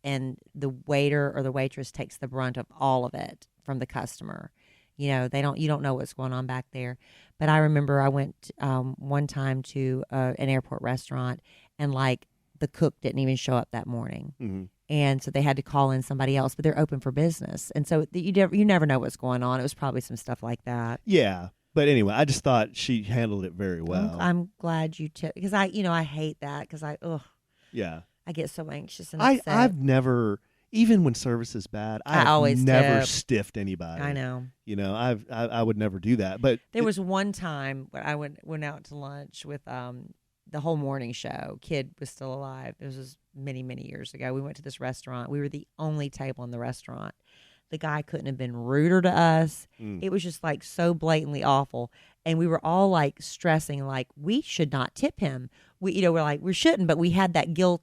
and the waiter or the waitress takes the brunt of all of it from the customer. You don't know what's going on back there. But I remember I went one time to an airport restaurant, and like the cook didn't even show up that morning. Mm-hmm. And so they had to call in somebody else, but they're open for business. And so you never know what's going on. It was probably some stuff like that. Yeah. But anyway, I just thought she handled it very well. I'm glad you took, because I hate that, because I get so anxious and upset. I've never, even when service is bad, I always never stiffed anybody. I know. I would never do that. But there was one time when I went out to lunch with the whole morning show. Kid was still alive. This was many, many years ago. We went to this restaurant. We were the only table in the restaurant. The guy couldn't have been ruder to us. It was just like so blatantly awful. And we were all like stressing, like, we should not tip him. We're like, we shouldn't, but we had that guilt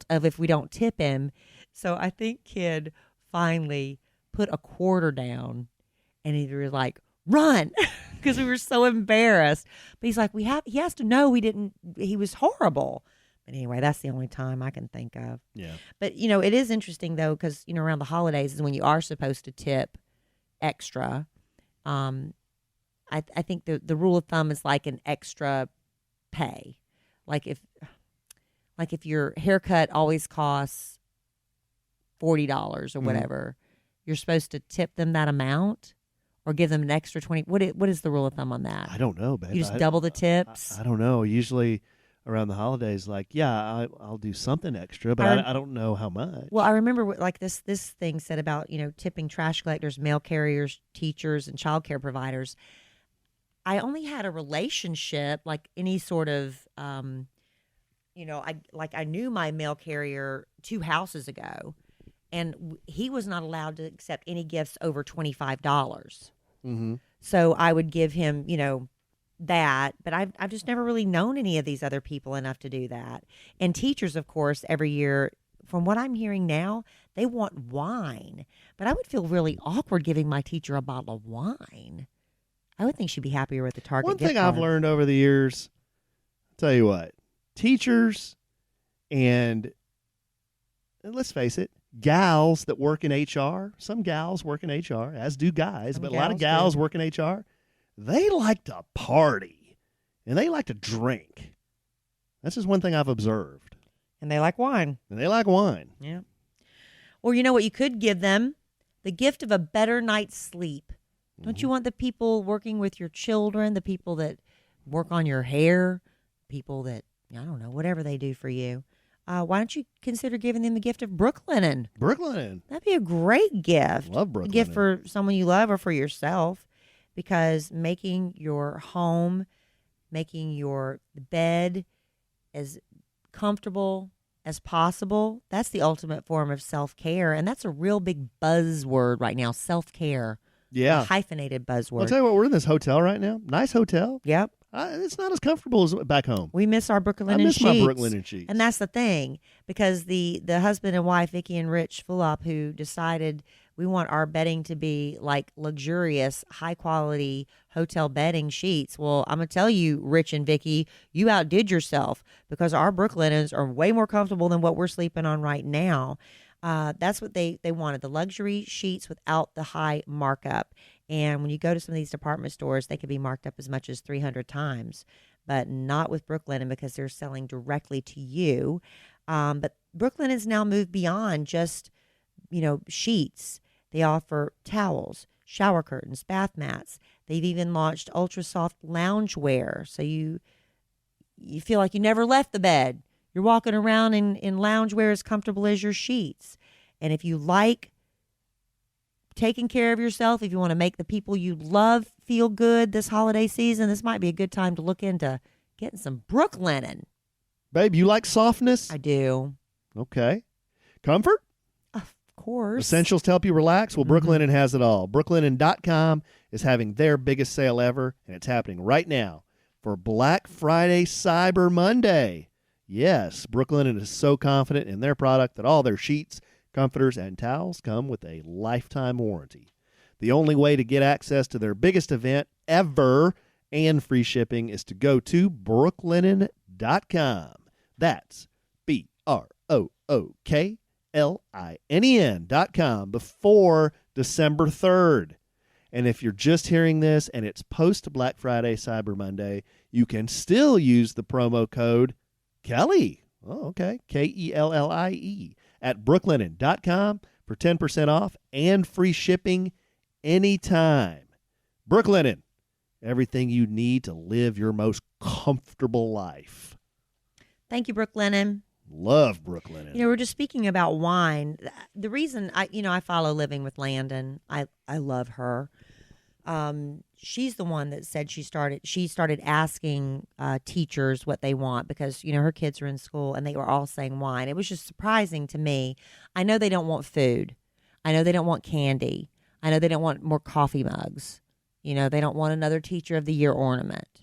of if we don't tip him. So I think Kid finally put a quarter down, and he was like, run, because we were so embarrassed. But he's like, he has to know he was horrible. But anyway, that's the only time I can think of. Yeah. But, it is interesting, though, because, around the holidays is when you are supposed to tip extra. I think the rule of thumb is like an extra pay. Like if your haircut always costs $40 or whatever, you're supposed to tip them that amount or give them an extra 20. What is the rule of thumb on that? I don't know, babe. You just double the tips? I don't know. Usually around the holidays, like, I'll do something extra, but I don't know how much. Well, I remember like this thing said about, tipping trash collectors, mail carriers, teachers, and childcare providers. I only had a relationship, like any sort of, I knew my mail carrier 2 houses ago, and he was not allowed to accept any gifts over $25. Mm-hmm. So I would give him, that, but I've just never really known any of these other people enough to do that. And teachers, of course, every year, from what I'm hearing now, they want wine. But I would feel really awkward giving my teacher a bottle of wine. I would think she'd be happier with the Target One gift thing I've card. learned over the years, I'll tell you what, teachers and let's face it, gals that work in HR, some gals work in HR, as do guys, Some but a lot of gals gals work in HR. They like to party and they like to drink. That's just one thing I've observed. And they like wine. And they like wine. Yeah. Or you know what you could give them? The gift of a better night's sleep. Don't you want the people working with your children, the people that work on your hair, people that, I don't know, whatever they do for you? Why don't you consider giving them the gift of Brooklinen? Brooklinen. That'd be a great gift. Love A Brooklinen. gift for someone you love or for yourself, because making your home, making your bed as comfortable as possible, that's the ultimate form of self-care. And that's a real big buzzword right now, self-care. Yeah. A hyphenated buzzword. I'll tell you what, we're in this hotel right now. Nice hotel. Yep. It's not as comfortable as back home. We miss our Brooklinen I miss sheets. my Brooklinen sheets. And that's the thing, because the husband and wife, Vicky and Rich Fulop, who decided we want our bedding to be like luxurious, high quality hotel bedding sheets. Well, I'm going to tell you, Rich and Vicky, you outdid yourself, because our Brooklinens are way more comfortable than what we're sleeping on right now. That's what they wanted, the luxury sheets without the high markup. And when you go to some of these department stores, they could be marked up as much as 300 times, but not with Brooklinen, because they're selling directly to you. But Brooklinen has now moved beyond just, sheets. They offer towels, shower curtains, bath mats. They've even launched ultra soft loungewear, so you feel like you never left the bed. You're walking around in loungewear as comfortable as your sheets. And if you like taking care of yourself, if you want to make the people you love feel good this holiday season, this might be a good time to look into getting some Brooklinen. Babe, you like softness? I do. Okay. Comfort? Of course. Essentials to help you relax? Well, Brooklinen has it all. Brooklinen.com is having their biggest sale ever, and it's happening right now for Black Friday Cyber Monday. Yes, Brooklinen is so confident in their product that all their sheets, comforters, and towels come with a lifetime warranty. The only way to get access to their biggest event ever and free shipping is to go to brooklinen.com. That's BROOKLINEN.com before December 3rd. And if you're just hearing this and it's post Black Friday Cyber Monday, you can still use the promo code Kelly. Oh, okay. KELLIE at brooklinen.com for 10% off and free shipping anytime. Brooklinen, everything you need to live your most comfortable life. Thank you, Brooklinen. Love Brooklinen. We're just speaking about wine. The reason I follow Living with Landon. I love her. She's the one that said she started asking teachers what they want, because her kids are in school and they were all saying wine. It was just surprising to me. I know they don't want food. I know they don't want candy. I know they don't want more coffee mugs. They don't want another Teacher of the Year ornament,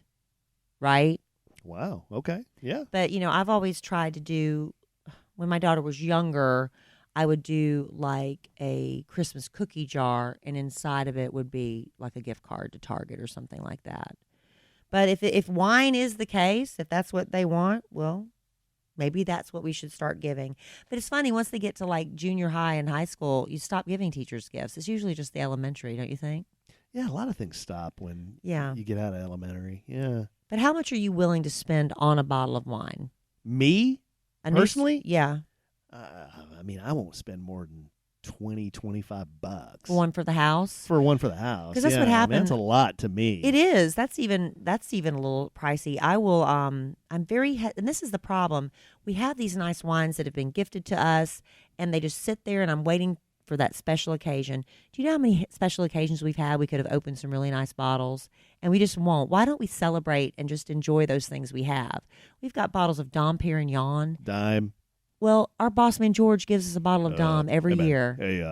right? Wow. Okay. Yeah. But I've always tried to do, when my daughter was younger, I would do like a Christmas cookie jar, and inside of it would be like a gift card to Target or something like that. But if wine is the case, if that's what they want, well, maybe that's what we should start giving. But it's funny, once they get to like junior high and high school, you stop giving teachers gifts. It's usually just the elementary, don't you think? Yeah, a lot of things stop when you get out of elementary. Yeah. But how much are you willing to spend on a bottle of wine? Me? Personally? Yeah. I won't spend more than $20-$25 One for the house? for one for the house. Because that's what happened. That's a lot to me. It is. That's even a little pricey. I will. I'm very. And this is the problem. We have these nice wines that have been gifted to us, and they just sit there, and I'm waiting for that special occasion. Do you know how many special occasions we've had? We could have opened some really nice bottles, and we just won't. Why don't we celebrate and just enjoy those things we have? We've got bottles of Dom Perignon. Dime. Well, our boss man George gives us a bottle of Dom every year. Hey,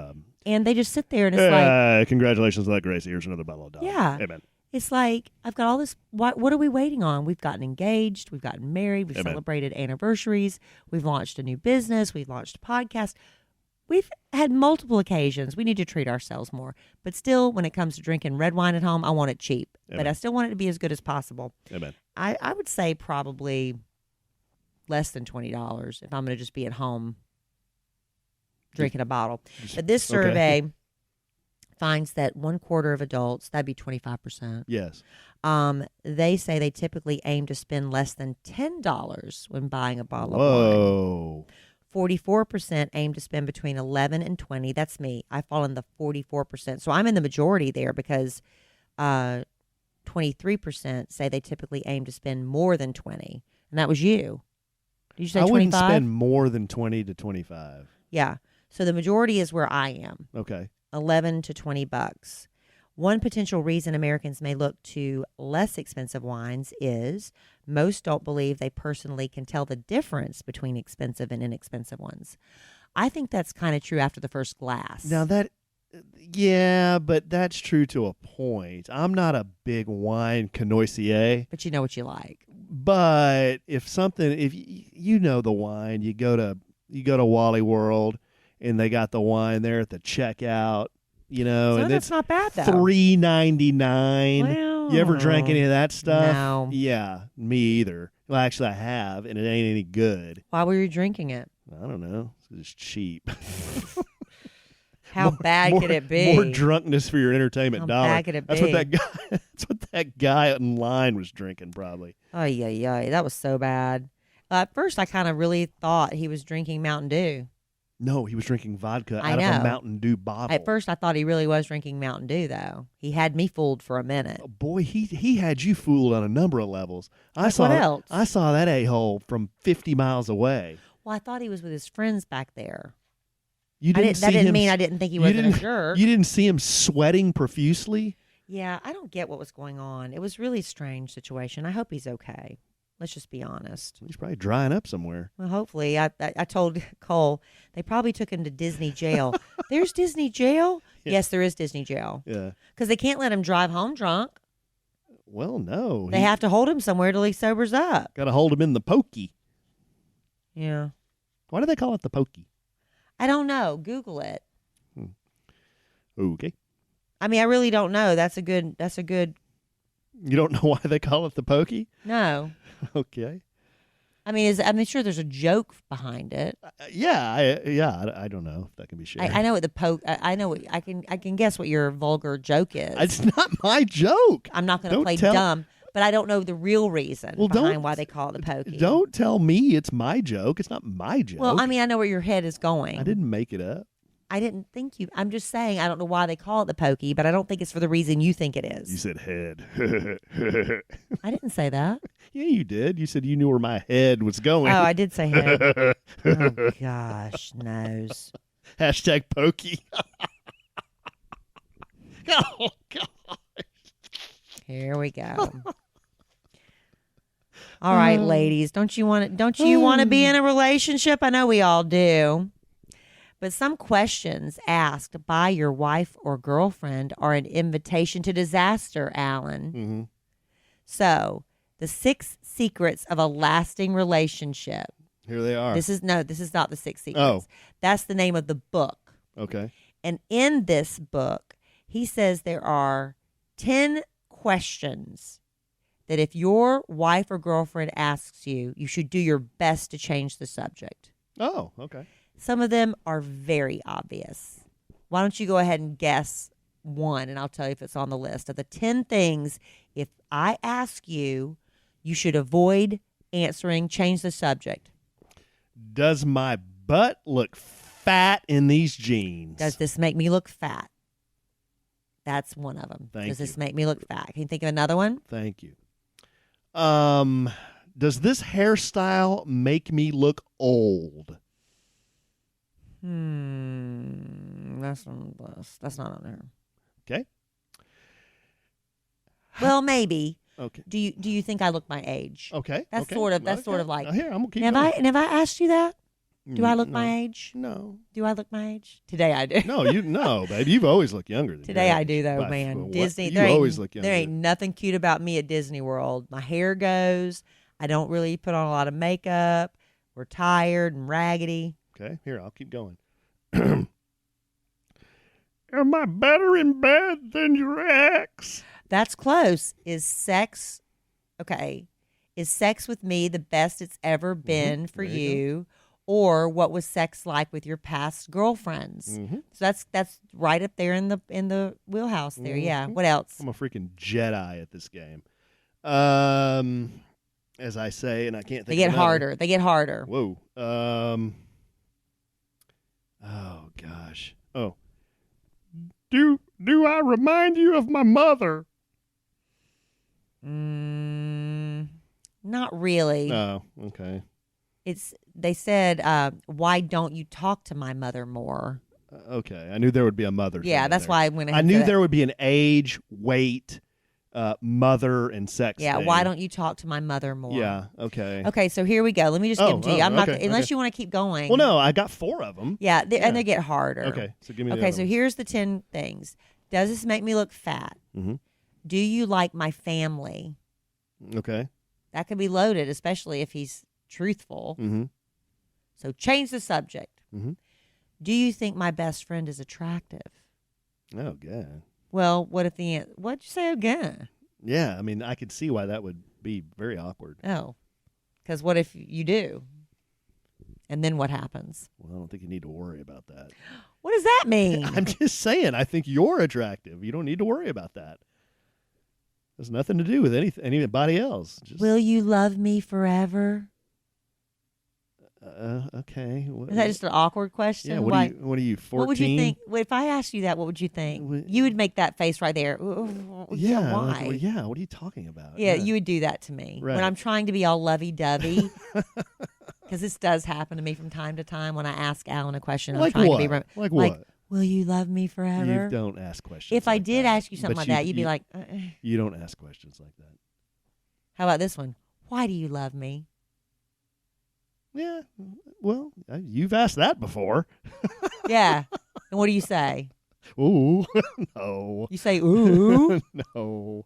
and they just sit there, and it's like, congratulations on that, Gracie. Here's another bottle of Dom. Yeah. Amen. It's like, I've got all this. What are we waiting on? We've gotten engaged. We've gotten married. We've Amen. celebrated anniversaries. We've launched a new business. We've launched a podcast. We've had multiple occasions. We need to treat ourselves more. But still, when it comes to drinking red wine at home, I want it cheap. Amen. But I still want it to be as good as possible. Amen. I would say probably less than $20 if I'm going to just be at home drinking a bottle. But this survey finds that 1/4 of adults, that'd be 25%. Yes. They say they typically aim to spend less than $10 when buying a bottle of Whoa. wine. 44% aim to spend between 11 and 20. That's me. I fall in the 44%. So I'm in the majority there because 23% say they typically aim to spend more than 20. And that was you. Did you say 25? I wouldn't spend more than 20 to 25. Yeah. So the majority is where I am. Okay. 11 to 20 bucks. One potential reason Americans may look to less expensive wines is most don't believe they personally can tell the difference between expensive and inexpensive ones. I think that's kind of true after the first glass. Now but that's true to a point. I'm not a big wine connoisseur. But you know what you like. But if you know the wine, you go to Wally World and they got the wine there at the checkout, So and that's it's not bad though. $3.99. Well, You ever drank any of that stuff? No. Yeah, me either. Well, actually, I have, and it ain't any good. Why were you drinking it? I don't know. It's cheap. How bad could it be? More drunkenness for your entertainment How dollar. bad could it That's be? That's what that guy in line was drinking, probably. Oh, yeah. That was so bad. At first, I kind of really thought he was drinking Mountain Dew. No, he was drinking vodka I out of know. a Mountain Dew bottle. At first, I thought he really was drinking Mountain Dew, though. He had me fooled for a minute. Oh, boy, he had you fooled on a number of levels. What else? I saw that a-hole from 50 miles away. Well, I thought he was with his friends back there. You didn't That see didn't him, mean I didn't think he wasn't a jerk. You didn't see him sweating profusely? Yeah, I don't get what was going on. It was a really strange situation. I hope he's okay. Let's just be honest. He's probably drying up somewhere. Well, hopefully. I told Cole, they probably took him to Disney jail. There's Disney jail? Yeah. Yes, there is Disney jail. Yeah. Because they can't let him drive home drunk. Well, no. They have to hold him somewhere till he sobers up. Got to hold him in the pokey. Yeah. Why do they call it the pokey? I don't know. Google it. Okay. I mean, I really don't know. That's a good. You don't know why they call it the pokey? No. Okay. I mean, I'm sure there's a joke behind it. I don't know if that can be shared. I know what the poke. I know what I can guess what your vulgar joke is. It's not my joke. I'm not going to Don't play tell- dumb, but I don't know the real reason Well, behind why they call it the pokey. Don't tell me it's my joke. It's not my joke. Well, I mean, I know where your head is going. I didn't make it up. I didn't think you. I'm just saying I don't know why they call it the pokey, but I don't think it's for the reason you think it is. You said head. I didn't say that. Yeah, you did. You said you knew where my head was going. Oh, I did say head. Oh gosh, nose. Hashtag pokey. Oh, God. Here we go. All right, ladies, don't you want to be in a relationship? I know we all do. But some questions asked by your wife or girlfriend are an invitation to disaster, Alan. Mm-hmm. So, the 6 secrets of a lasting relationship. Here they are. This is not the 6 secrets. Oh. That's the name of the book. Okay. And in this book, he says there are 10 questions that if your wife or girlfriend asks you, you should do your best to change the subject. Oh, okay. Some of them are very obvious. Why don't you go ahead and guess one, and I'll tell you if it's on the list of the 10 things, if I ask you, you should avoid answering, change the subject. Does my butt look fat in these jeans? Does this make me look fat? That's one of them. Thank Does you. this make me look fat? Can you think of another one? Thank you. Does this hairstyle make me look old? That's on the list. That's not on there. Okay. Well, maybe. Okay. Do you think I look my age? Okay. That's okay. sort of Okay. like. Here, I'm gonna keep Have going. I asked you that? Do I look No. my age? No. Do I look my age? Today I do. No, babe. You've always looked younger than Today your I age. do, though, By- man. what? Disney, You always look younger. there ain't nothing cute about me at Disney World. My hair goes. I don't really put on a lot of makeup. We're tired and raggedy. Okay, here, I'll keep going. Am I better in bed than your ex? That's close. Is sex with me the best it's ever been for There you you? Or what was sex like with your past girlfriends? Mm-hmm. So that's right up there in the wheelhouse there. Yeah. Mhm. What else? I'm a freaking Jedi at this game. As I say, and I can't think. They get of another. harder. They get harder. Whoa. Oh gosh. Oh. Do I remind you of my mother? Not really. Oh, okay. They said, why don't you talk to my mother more? Okay. I knew there would be a mother. Yeah, thing that's there. why I went ahead. I and knew said there would be an age, weight, mother, and sex. Yeah, thing. why don't you talk to my mother more? Yeah. Okay. Okay, so here we go. Let me just give them to you. I'm not okay, unless okay. you want to keep going. Well, no, I got 4 of them. Yeah, and they get harder. Okay, so give me. Okay, so here's the 10 things. Does this make me look fat? Mm-hmm. Do you like my family? Okay. That could be loaded, especially if he's truthful. Mm-hmm. So change the subject. Mm-hmm. Do you think my best friend is attractive? Oh God. Well, what if what'd you say again? Yeah, I mean, I could see why that would be very awkward. Oh, because what if you do? And then what happens? Well, I don't think you need to worry about that. What does that mean? I'm just saying, I think you're attractive. You don't need to worry about that. There's nothing to do with anybody else. Just, Will you love me forever? okay. Is that just an awkward question? Yeah. What are you? 14? What would you think? If I asked you that, what would you think? You would make that face right there. Yeah. Why? Like, yeah. What are you talking about? Yeah, you would do that to me Right. when I'm trying to be all lovey-dovey. Because this does happen to me from time to time when I ask Alan a question. I'm Like trying what? to be Like like, what? will you love me forever? You don't ask questions. If I like did that. ask you something But like that, you'd be like, you don't ask questions like that. how about this one? Why do you love me? Yeah. Well, you've asked that before. Yeah. And what do you say? Ooh. No. You say, ooh. No.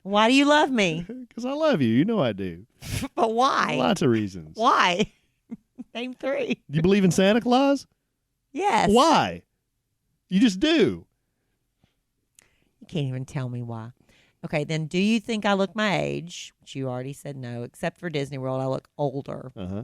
Why do you love me? Because I love you. You know I do. But why? Lots of reasons. Why? Name 3. Do you believe in Santa Claus? Yes. Why? You just do. You can't even tell me why. Okay, then do you think I look my age? Which you already said no, except for Disney World, I look older. Uh-huh.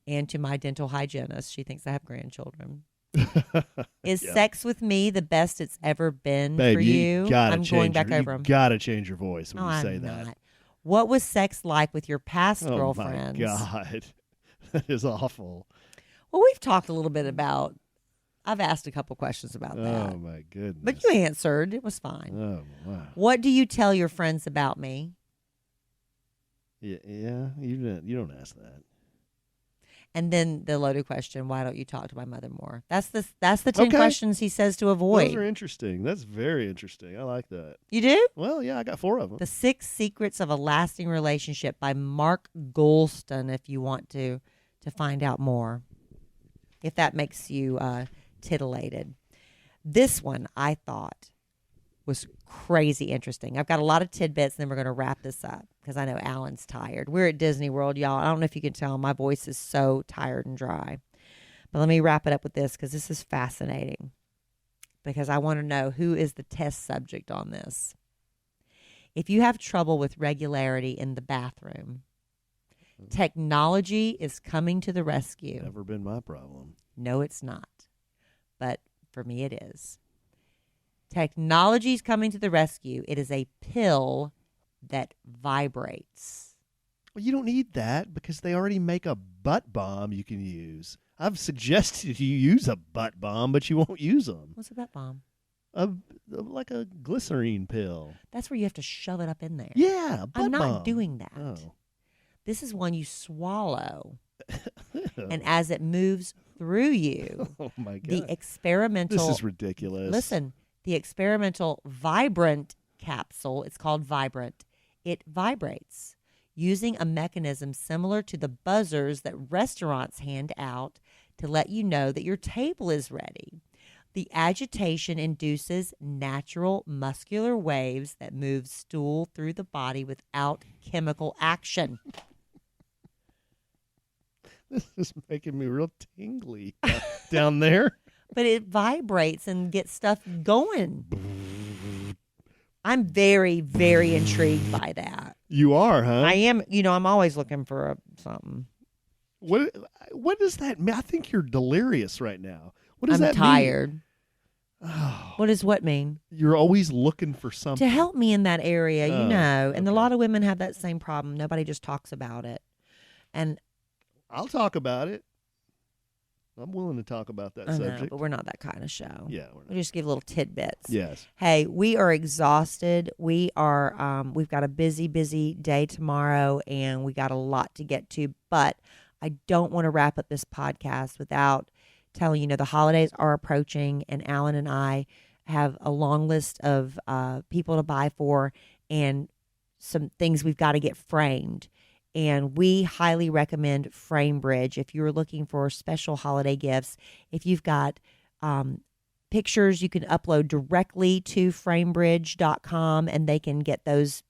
And to my dental hygienist, she thinks I have grandchildren. Yeah. Is sex with me the best it's ever been Babe, for you? gotta I'm change going back over You them. gotta change your voice when No, you I'm say that. not. What was sex like with your past Oh girlfriends? my God. That is awful. Well, we've talked a little bit about. I've asked a couple questions about that. Oh my goodness. But you answered. It was fine. Oh wow. What do you tell your friends about me? Yeah. You don't ask that. And then the loaded question, why don't you talk to my mother more? That's the 10 Okay. questions he says to avoid. Those are interesting. That's very interesting. I like that. You do? Well, yeah, I got 4 of them. The 6 Secrets of a Lasting Relationship by Mark Goulston, if you want to find out more. If that makes you titillated. This one, I thought, was crazy interesting. I've got a lot of tidbits, and then we're going to wrap this up because I know Alan's tired. We're at Disney World, y'all. I don't know if you can tell. My voice is so tired and dry. But let me wrap it up with this because this is fascinating. Because I want to know who is the test subject on this. If you have trouble with regularity in the bathroom, technology is coming to the rescue. Never been my problem. No, it's not. But for me, it is. Technology is coming to the rescue. It is a pill that vibrates. Well, you don't need that because they already make a butt bomb you can use. I've suggested you use a butt bomb, but you won't use them. What's a butt bomb? Like a glycerine pill. That's where you have to shove it up in there. Yeah, a butt I'm not bomb. doing that. Oh. This is one you swallow. And as it moves through you, Oh my God. the experimental... This is ridiculous. Listen, the experimental Vibrant capsule, it's called Vibrant. It vibrates. using a mechanism similar to the buzzers that restaurants hand out to let you know that your table is ready. The agitation induces natural muscular waves that move stool through the body without chemical action. This is making me real tingly down there. But it vibrates and gets stuff going. I'm very, very intrigued by that. You are, huh? I am. I'm always looking for something. What does that mean? I think you're delirious right now. What does that mean? I'm tired. Oh, What does what mean? you're always looking for something. To help me in that area, Oh, And a okay. lot of women have that same problem. Nobody just talks about it. And I'll talk about it. I'm willing to talk about that I know, subject. but we're not that kind of show. Yeah, we're We not. just give little tidbits. Yes. Hey, we are exhausted. We've got a busy, busy day tomorrow, and we got a lot to get to. But I don't want to wrap up this podcast without telling the holidays are approaching, and Alan and I have a long list of people to buy for and some things we've got to get framed. And we highly recommend FrameBridge if you're looking for special holiday gifts. If you've got pictures, you can upload directly to framebridge.com and they can get those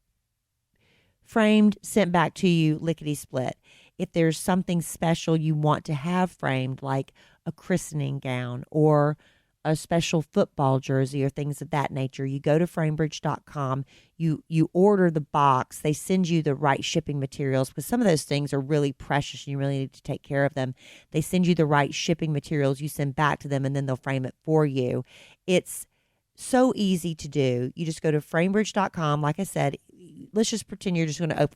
framed, sent back to you lickety-split. If there's something special you want to have framed, like a christening gown or a special football jersey or things of that nature, you go to framebridge.com, you order the box, they send you the right shipping materials because some of those things are really precious and you really need to take care of them. They send you the right shipping materials, you send back to them, and then they'll frame it for you. It's so easy to do. You just go to framebridge.com. Like I said, let's just pretend you're just going to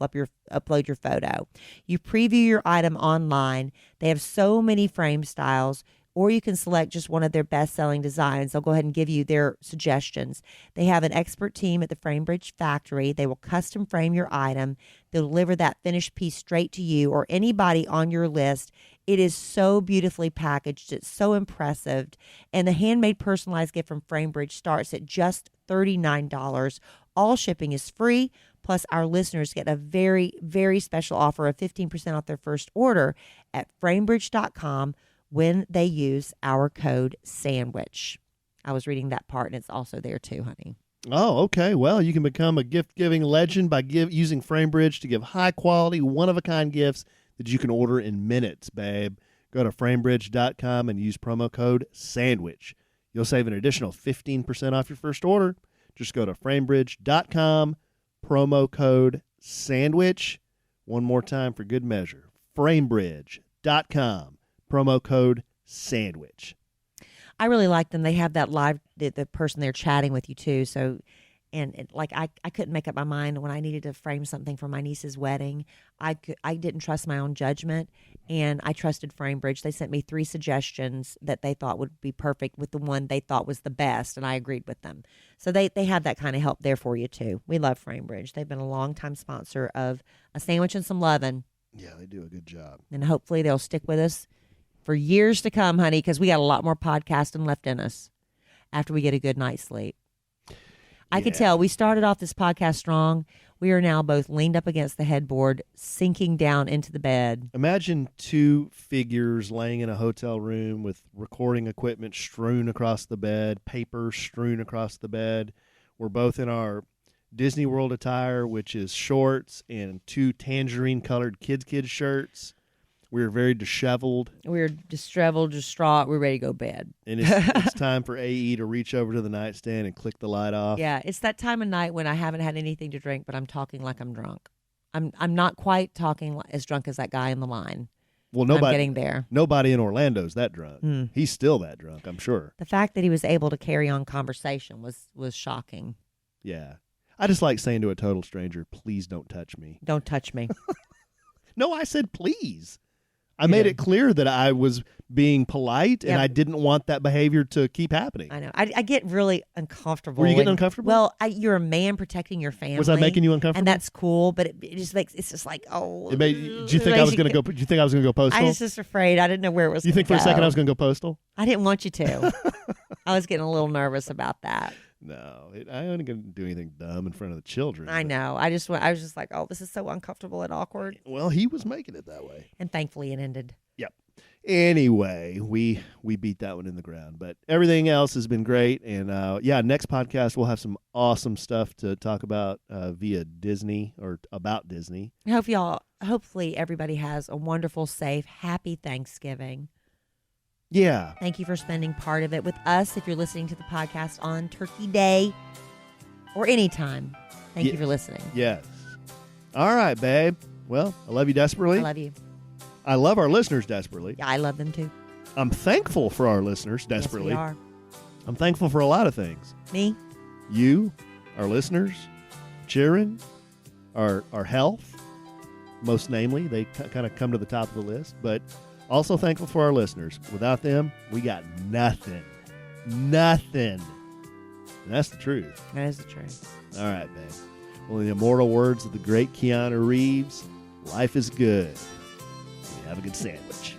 upload your photo. You preview your item online. They have so many frame styles. Or you can select just one of their best-selling designs. They'll go ahead and give you their suggestions. They have an expert team at the FrameBridge factory. They will custom frame your item. They'll deliver that finished piece straight to you or anybody on your list. It is so beautifully packaged. It's so impressive. And the handmade personalized gift from FrameBridge starts at just $39. All shipping is free. Plus, our listeners get a very, very special offer of 15% off their first order at framebridge.com when they use our code SANDWICH. I was reading that part, and it's also there too, honey. Oh, okay. Well, you can become a gift-giving legend by using FrameBridge to give high-quality, one-of-a-kind gifts that you can order in minutes, babe. Go to framebridge.com and use promo code SANDWICH. You'll save an additional 15% off your first order. Just go to framebridge.com, promo code SANDWICH. One more time for good measure. framebridge.com. Promo code SANDWICH. I really like them. They have that live, the person there chatting with you too. So, and I couldn't make up my mind when I needed to frame something for my niece's wedding. I didn't trust my own judgment, and I trusted FrameBridge. They sent me 3 suggestions that they thought would be perfect with the one they thought was the best, and I agreed with them. So they have that kind of help there for you too. We love FrameBridge. They've been a longtime sponsor of A Sandwich and Some Lovin'. Yeah, they do a good job. And hopefully they'll stick with us for years to come, honey, because we got a lot more podcasting left in us after we get a good night's sleep. I could tell we started off this podcast strong. We are now both leaned up against the headboard, sinking down into the bed. Imagine 2 figures laying in a hotel room with recording equipment strewn across the bed, paper strewn across the bed. We're both in our Disney World attire, which is shorts and 2 tangerine-colored kids' shirts. We're very disheveled. We're disheveled, distraught. We're ready to go to bed. And it's time for AE to reach over to the nightstand and click the light off. Yeah, it's that time of night when I haven't had anything to drink, but I'm talking like I'm drunk. I'm not quite talking as drunk as that guy in the line. Well, I'm getting there. Nobody in Orlando's that drunk. He's still that drunk, I'm sure. The fact that he was able to carry on conversation was shocking. Yeah. I just like saying to a total stranger, please don't touch me. Don't touch me. No, I said please. I made it clear that I was being polite and I didn't want that behavior to keep happening. I know. I get really uncomfortable. Were you getting uncomfortable? Well, you're a man protecting your family. Was I making you uncomfortable? And that's cool, but it just makes it's just like, oh. Do you think I was going to go? Do you think I was going to go postal? I was just afraid. I didn't know where it was. You think for a second I was going to go postal? I didn't want you to. I was getting a little nervous about that. No, I ain't gonna do anything dumb in front of the children. I know. I was just like, oh, this is so uncomfortable and awkward. Well, he was making it that way. And thankfully it ended. Yep. Anyway, we beat that one in the ground, but everything else has been great. And next podcast we'll have some awesome stuff to talk about via Disney or about Disney. Hopefully everybody has a wonderful, safe, happy Thanksgiving. Yeah. Thank you for spending part of it with us. If you're listening to the podcast on Turkey Day or anytime, thank you for listening. Yes. All right, babe. Well, I love you desperately. I love you. I love our listeners desperately. Yeah, I love them too. I'm thankful for our listeners desperately. Yes, we are. I'm thankful for a lot of things. Me? You, our listeners, children, our health, most namely. They kind of come to the top of the list. But also thankful for our listeners. Without them, we got nothing. Nothing. And that's the truth. That is the truth. All right, babe. Well, in the immortal words of the great Keanu Reeves, life is good. Have a good sandwich.